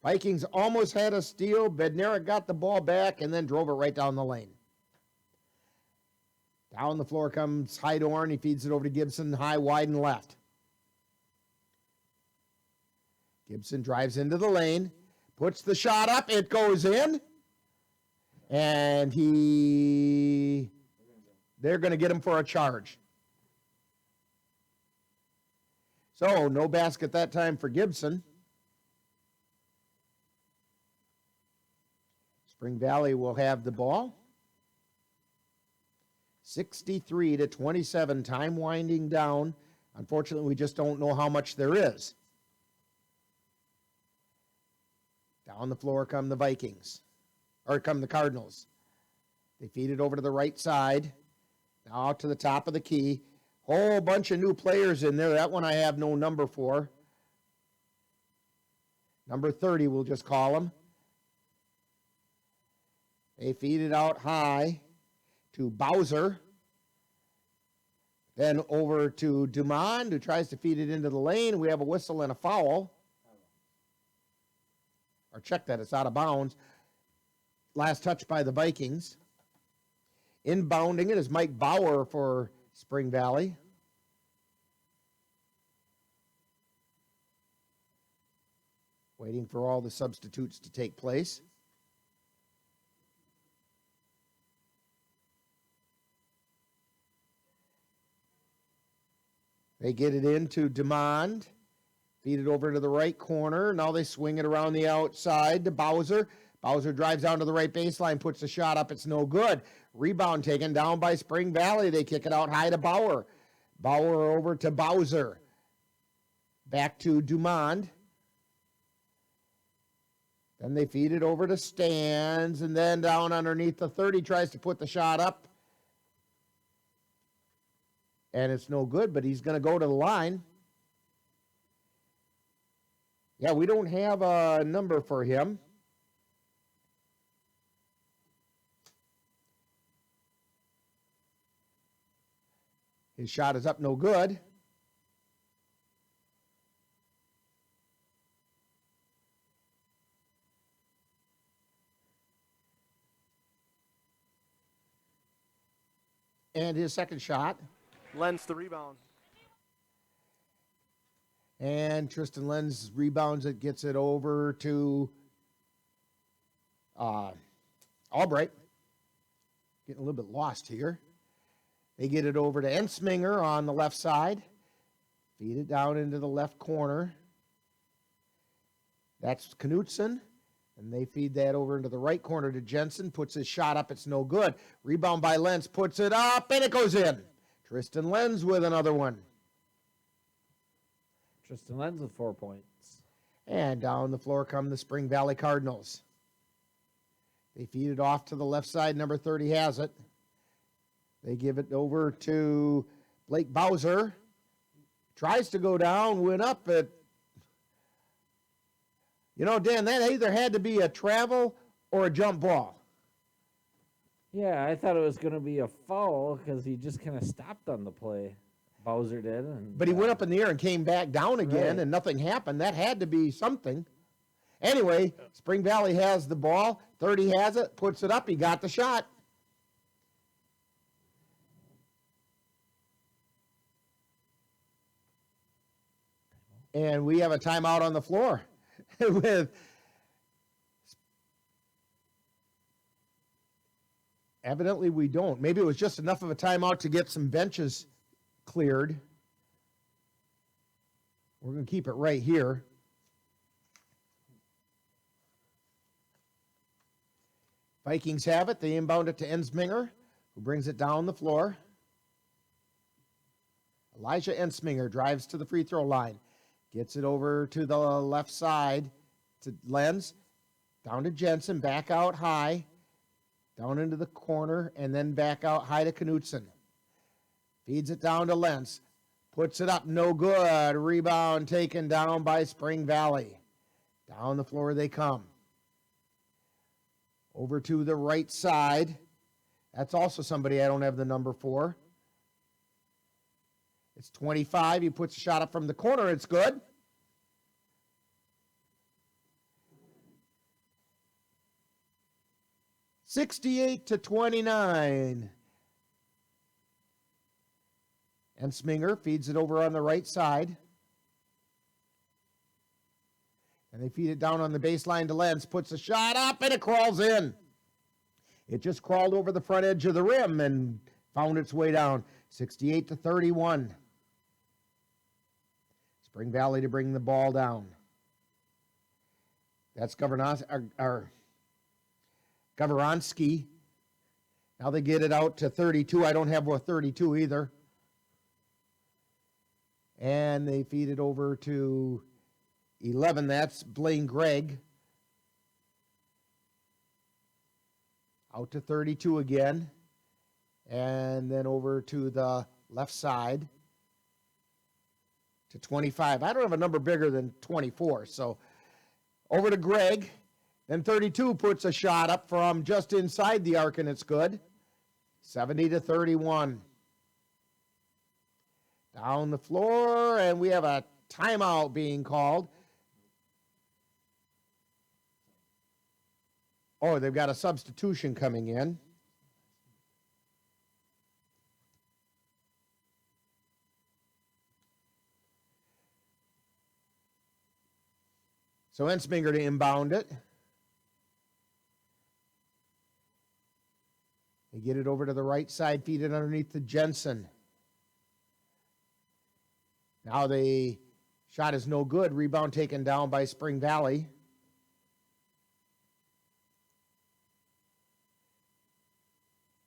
Vikings almost had a steal. Bednarik got the ball back and then drove it right down the lane. Down the floor comes Heidorn. He feeds it over to Gibson, high, wide, and left. Gibson drives into the lane, puts the shot up. It goes in. And they're going to get him for a charge. So, no basket that time for Gibson. Spring Valley will have the ball. 63-27, time winding down. Unfortunately, we just don't know how much there is. Down the floor come the Vikings, or come the Cardinals. They feed it over to the right side. Now out to the top of the key. Whole bunch of new players in there. That one I have no number for. Number 30, we'll just call him. They feed it out high to Bowser. Then over to Dumond, who tries to feed it into the lane. We have a whistle and a foul. Or check that, it's out of bounds. Last touch by the Vikings. Inbounding it is Mike Bauer for Spring Valley. Waiting for all the substitutes to take place. They get it into Dumond. Feed it over to the right corner. Now they swing it around the outside to Bowser. Bowser drives down to the right baseline, puts the shot up. It's no good. Rebound taken down by Spring Valley. They kick it out high to Bauer. Bauer over to Bowser. Back to Dumond. Then they feed it over to Stans. And then down underneath the 30, tries to put the shot up. And it's no good, but he's going to go to the line. Yeah, we don't have a number for him. His shot is up, no good. And his second shot. Lenz the rebound. And Tristan Lenz rebounds it, gets it over to Albright. Getting a little bit lost here. They get it over to Ensminger on the left side. Feed it down into the left corner. That's Knutson. And they feed that over into the right corner to Jensen. Puts his shot up. It's no good. Rebound by Lenz. Puts it up, and it goes in. Tristan Lenz with another one. Tristan Lenz with 4 points. And down the floor come the Spring Valley Cardinals. They feed it off to the left side. Number 30 has it. They give it over to Blake Bowser. Tries to go down, went up. But, Dan, that either had to be a travel or a jump ball. Yeah, I thought it was going to be a foul because he just kind of stopped on the play. Bowser did. But he went up in the air and came back down again, and nothing happened. That had to be something. Anyway, Spring Valley has the ball. 30 has it, puts it up. He got the shot. And we have a timeout on the floor with evidently we don't. Maybe it was just enough of a timeout to get some benches cleared. We're going to keep it right here. Vikings have it. They inbound it to Ensminger, who brings it down the floor. Elijah Ensminger drives to the free throw line. Gets it over to the left side to Lenz. Down to Jensen. Back out high. Down into the corner. And then back out high to Knutson. Feeds it down to Lenz. Puts it up. No good. Rebound taken down by Spring Valley. Down the floor they come. Over to the right side. That's also somebody I don't have the number for. It's 25. He puts a shot up from the corner. It's good. (68-29). And Sminger feeds it over on the right side. And they feed it down on the baseline to Lenz. Puts a shot up and it crawls in. It just crawled over the front edge of the rim and found its way down. 68-31. Spring Valley to bring the ball down. That's Gavronsky. Now they get it out to 32. I don't have a 32 either. And they feed it over to 11. That's Blaine Gregg. Out to 32 again. And then over to the left side to 25. I don't have a number bigger than 24. So over to Gregg. Then 32 puts a shot up from just inside the arc, and it's good. 70-31. Down the floor, and we have a timeout being called. Oh, they've got a substitution coming in. So Ensminger to inbound it. They get it over to the right side, feed it underneath to Jensen. Now the shot is no good. Rebound taken down by Spring Valley.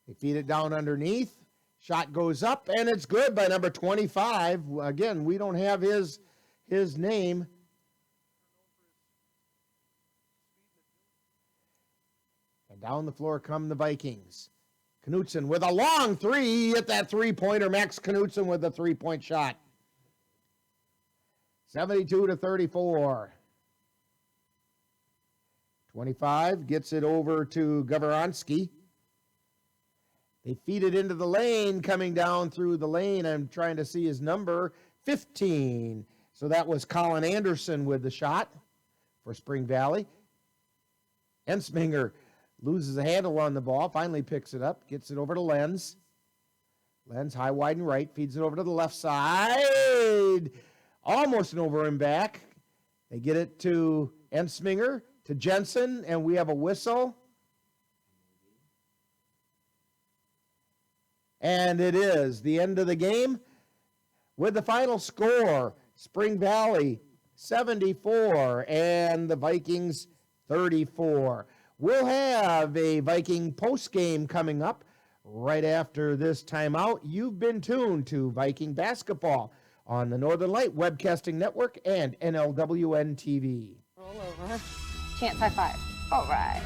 They feed it down underneath. Shot goes up, and it's good by number 25. Again, we don't have his name. And down the floor come the Vikings. Knutson with a long three. Hit that three-pointer. Max Knutson with a three-point shot. 72-34. 25 gets it over to Gavronsky. They feed it into the lane, coming down through the lane. I'm trying to see his number, 15. So that was Colin Anderson with the shot for Spring Valley. Ensminger loses a handle on the ball, finally picks it up, gets it over to Lenz. Lenz high, wide, and right, feeds it over to the left side. Almost an over and back. They get it to Ensminger, to Jensen, and we have a whistle. And it is the end of the game with the final score, Spring Valley 74 and the Vikings 34. We'll have a Viking postgame coming up right after this timeout. You've been tuned to Viking basketball on the Northern Light Webcasting Network and NLWN TV. Roll over. Chance high five. All right.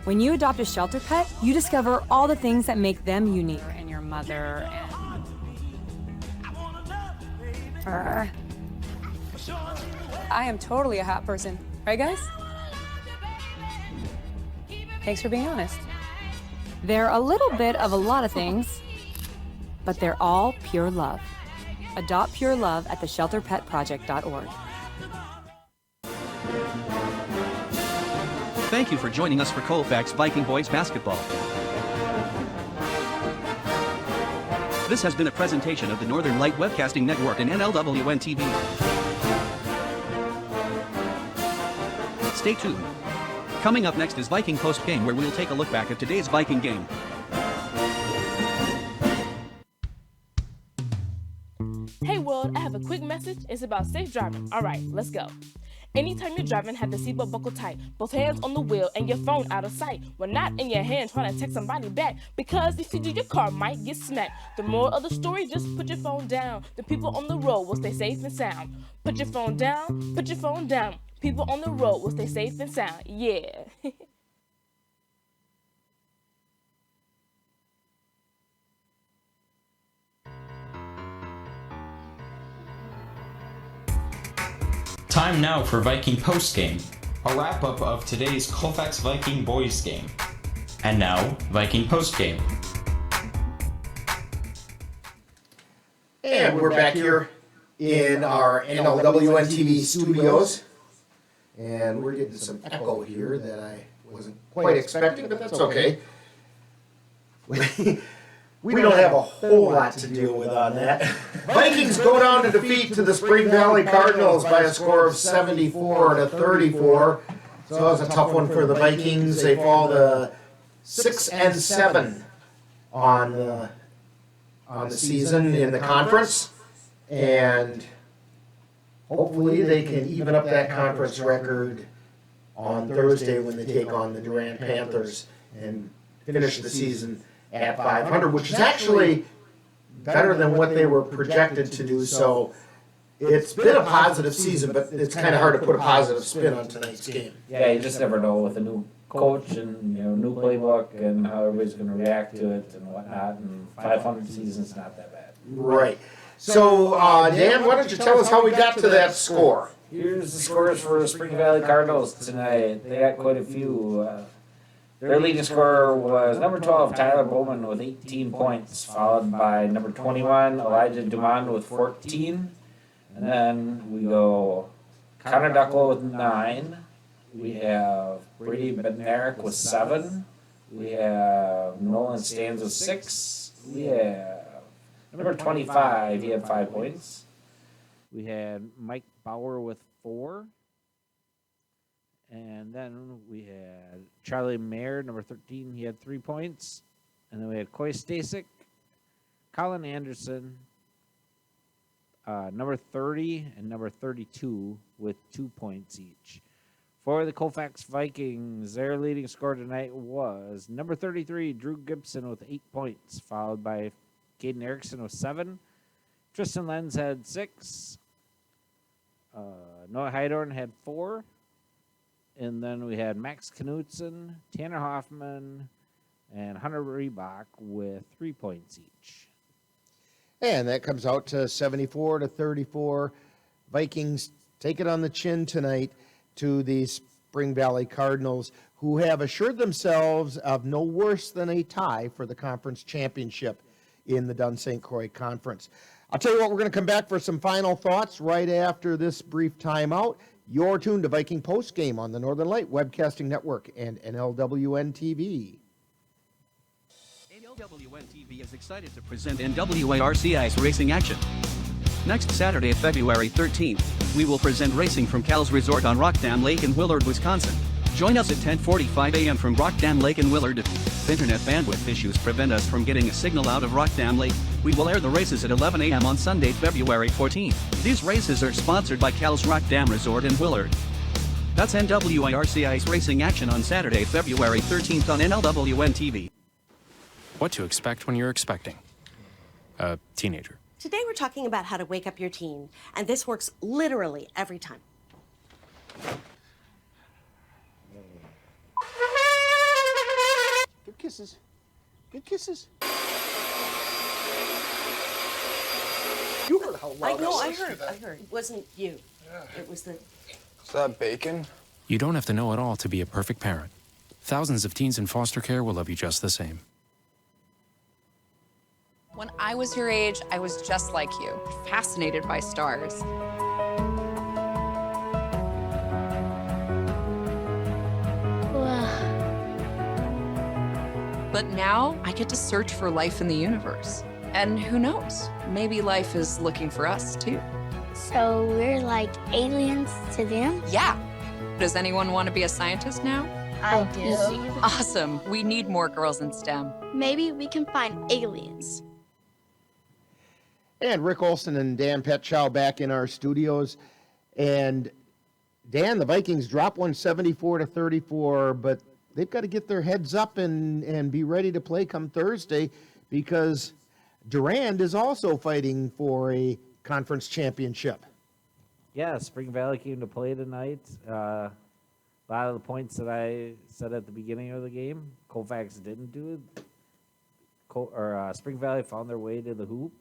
When you adopt a shelter pet, you discover all the things that make them unique. And your mother and... I am totally a hot person. Right, guys? Thanks for being honest. They're a little bit of a lot of things, but they're all pure love. Adopt pure love at theshelterpetproject.org. Thank you for joining us for Colfax Viking Boys Basketball. This has been a presentation of the Northern Light Webcasting Network and NLWN TV. Stay tuned. Coming up next is Viking Post Game, where we'll take a look back at today's Viking game. Hey world, I have a quick message. It's about safe driving. All right, let's go. Anytime you're driving, have the seatbelt buckled tight. Both hands on the wheel and your phone out of sight. When not in your hand trying to text somebody back. Because if you do, your car might get smacked. The moral of the story, just put your phone down. The people on the road will stay safe and sound. Put your phone down, put your phone down. People on the road will stay safe and sound. Yeah. Time now for Viking Post Game, a wrap-up of today's Colfax Viking Boys game. And now, Viking Post Game. And we're back here in our NLWN TV studios. And we're getting some echo here that I wasn't quite expecting, but that's okay. We don't have a whole lot to deal with on that. Vikings go down to defeat to the Spring Valley Cardinals by a score of 74-34. So that was a tough one for the Vikings. They fall to 6-7 on the season in the conference, and hopefully they can even up that conference record on Thursday when they take on the Durant Panthers and finish the season at 500, which is actually better than what they were projected to do. So it's been a positive season, but it's kind of hard to put a positive spin on tonight's game. Yeah, you just never know with a new coach and new playbook and how everybody's going to react to it and whatnot. And 500 season's not that bad. Right. So, Dan, why don't you tell us how we got to that score? Here's the scores for the Spring Valley Cardinals tonight. They got quite a few. Their leading scorer was number 12, Tyler Bowman, with 18 points, followed by number 21, Elijah Dumond, with 14. And then we go Connor Duckle with 9. We have Brady Bednarik with 7. We have Nolan Stans with 6. We have number 25, he had 5 points. We had Mike Bauer with 4. And then we had Charlie Mayer, number 13. He had 3 points. And then we had Coy Stasek, Colin Anderson, number 30 and number 32 with 2 points each. For the Colfax Vikings, their leading scorer tonight was number 33, Drew Gibson, with 8 points, followed by Caden Erickson with 7. Tristan Lenz had 6. Noah Heidorn had 4. And then we had Max Knutson, Tanner Hoffman, and Hunter Reebok with 3 points each. And that comes out to 74-34. Vikings take it on the chin tonight to the Spring Valley Cardinals, who have assured themselves of no worse than a tie for the conference championship in the Dunn St. Croix Conference. I'll tell you what, we're going to come back for some final thoughts right after this brief timeout. You're tuned to Viking Post Game on the Northern Light Webcasting Network and NLWN TV. NLWN TV is excited to present NWARCI's racing action. Next Saturday, February 13th, we will present racing from Cal's Resort on Rockdam Lake in Willard, Wisconsin. Join us at 10:45 a.m. from Rockdam Lake in Willard. If internet bandwidth issues prevent us from getting a signal out of Rockdam Lake, we will air the races at 11 a.m. on Sunday, February 14th. These races are sponsored by Cal's Rockdam Resort in Willard. That's NWARCI's racing action on Saturday, February 13th on NLWN TV. What to expect when you're expecting a teenager. Today we're talking about how to wake up your teen, and this works literally every time. Good kisses. Good kisses. You heard how loud I heard. It wasn't you. Yeah. It was the... Is that bacon? You don't have to know it all to be a perfect parent. Thousands of teens in foster care will love you just the same. When I was your age, I was just like you, fascinated by stars. But now I get to search for life in the universe. And who knows, maybe life is looking for us too. So we're like aliens to them? Yeah. Does anyone want to be a scientist now? I do. Awesome. We need more girls in STEM. Maybe we can find aliens. And Rick Olson and Dan Petchow back in our studios. And Dan, the Vikings drop one 74-34, but they've got to get their heads up and be ready to play come Thursday, because Durand is also fighting for a conference championship. Yeah, Spring Valley came to play tonight. A lot of the points that I said at the beginning of the game, Colfax didn't do it. Spring Valley found their way to the hoop.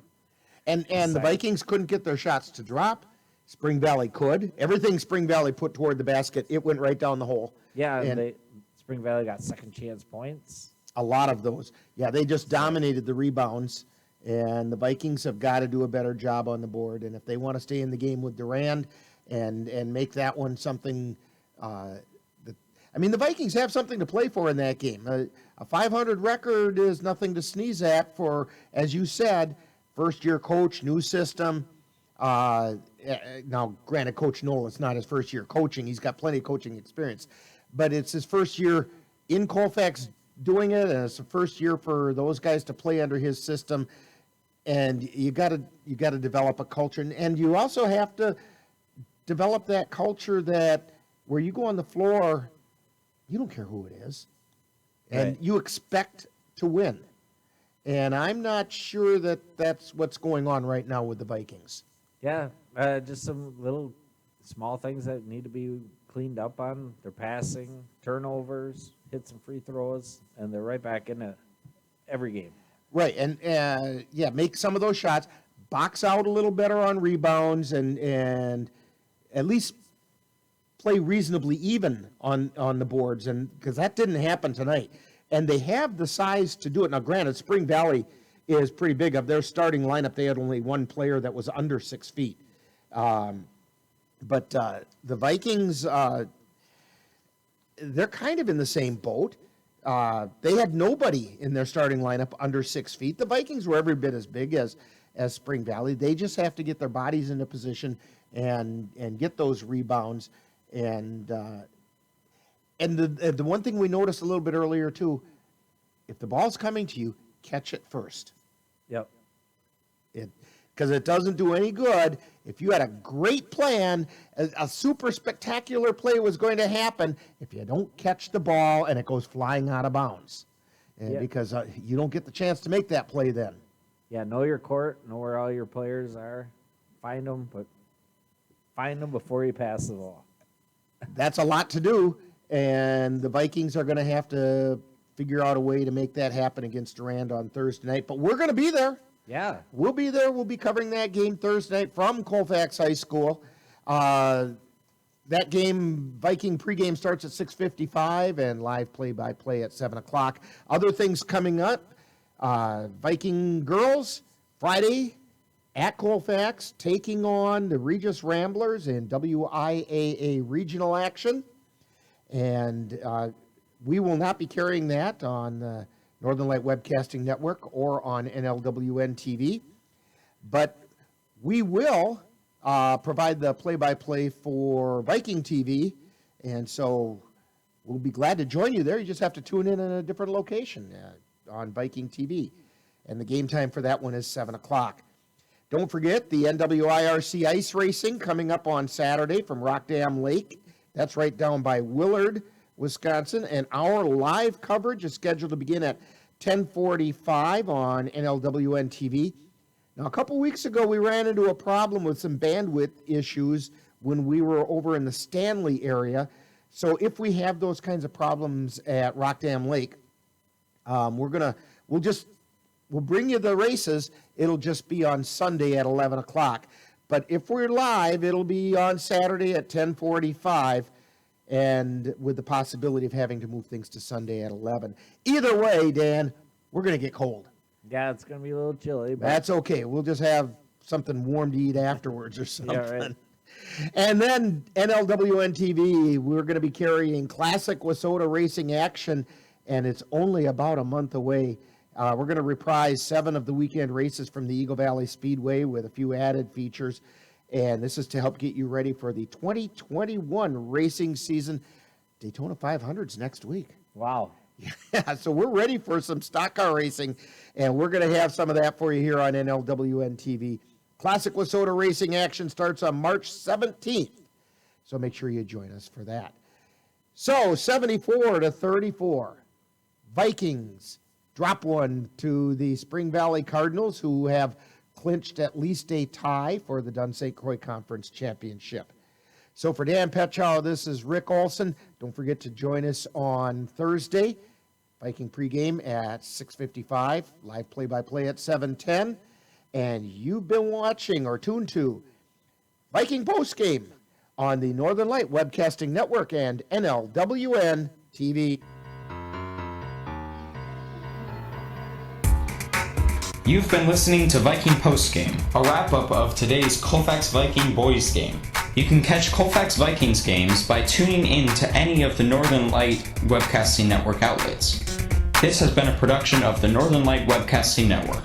And the Vikings couldn't get their shots to drop. Spring Valley could. Everything Spring Valley put toward the basket, it went right down the hole. Yeah, and Spring Valley got second chance points. A lot of those. Yeah, they just dominated the rebounds, and the Vikings have got to do a better job on the board. And if they want to stay in the game with Durand and make that one something, the Vikings have something to play for in that game. A 500 record is nothing to sneeze at for, as you said, first-year coach, new system. Now, granted, Coach Knoll, it's not his first year coaching. He's got plenty of coaching experience. But it's his first year in Colfax doing it, and it's the first year for those guys to play under his system. And you got to develop a culture, and you also have to develop that culture that where you go on the floor, you don't care who it is, and you expect to win. And I'm not sure that that's what's going on right now with the Vikings. Yeah, just some little small things that need to be cleaned up on. Their passing, turnovers, hit some free throws, and they're right back in it every game. Right, and make some of those shots, box out a little better on rebounds, and at least play reasonably even on the boards, and because that didn't happen tonight. And they have the size to do it. Now, granted, Spring Valley is pretty big. Of their starting lineup, they had only one player that was under 6 feet. But the Vikings, they're kind of in the same boat. They had nobody in their starting lineup under 6 feet. The Vikings were every bit as big as Spring Valley. They just have to get their bodies into position and get those rebounds. And the one thing we noticed a little bit earlier too, if the ball's coming to you, catch it first. Yep. Because it doesn't do any good if you had a great plan, a super spectacular play was going to happen, if you don't catch the ball and it goes flying out of bounds. And because you don't get the chance to make that play then. Yeah, know your court, know where all your players are, find them, but find them before you pass the ball. That's a lot to do, and the Vikings are going to have to figure out a way to make that happen against Durand on Thursday night. But we're going to be there. Yeah. We'll be there. We'll be covering that game Thursday night from Colfax High School. That game, Viking pregame, starts at 6:55 and live play-by-play at 7 o'clock. Other things coming up, Viking girls, Friday at Colfax, taking on the Regis Ramblers in WIAA regional action. And we will not be carrying that on the Northern Light Webcasting Network or on NLWN TV. But we will provide the play-by-play for Viking TV. And so we'll be glad to join you there. You just have to tune in a different location on Viking TV. And the game time for that one is 7 o'clock. Don't forget the NWIRC ice racing coming up on Saturday from Rockdam Lake. That's right down by Willard, Wisconsin. And our live coverage is scheduled to begin at 10:45 on NLWN TV. Now, a couple weeks ago, we ran into a problem with some bandwidth issues when we were over in the Stanley area. So if we have those kinds of problems at Rockdam Lake, we'll bring you the races. It'll just be on Sunday at 11 o'clock. But if we're live, it'll be on Saturday at 10:45, and with the possibility of having to move things to Sunday at 11. Either way, Dan, we're going to get cold. Yeah, it's going to be a little chilly. But That's okay. We'll just have something warm to eat afterwards or something. Yeah, right. And then NLWN TV, we're going to be carrying classic Wissota racing action, and it's only about a month away. We're going to reprise 7 of the weekend races from the Eagle Valley Speedway with a few added features. And this is to help get you ready for the 2021 racing season. Daytona 500's next week. Wow. Yeah, so we're ready for some stock car racing, and we're going to have some of that for you here on NLWN TV. Classic Wissota racing action starts on March 17th, so make sure you join us for that. So 74-34, Vikings drop one to the Spring Valley Cardinals, who have clinched at least a tie for the Dun St. Croix Conference Championship. So for Dan Petchow, this is Rick Olson. Don't forget to join us on Thursday, Viking pregame at 6:55, live play-by-play at 7:10. And you've been watching or tuned to Viking postgame on the Northern Light Webcasting Network and NLWN TV. You've been listening to Viking Postgame, a wrap-up of today's Colfax Viking boys game. You can catch Colfax Vikings games by tuning in to any of the Northern Light Webcasting Network outlets. This has been a production of the Northern Light Webcasting Network.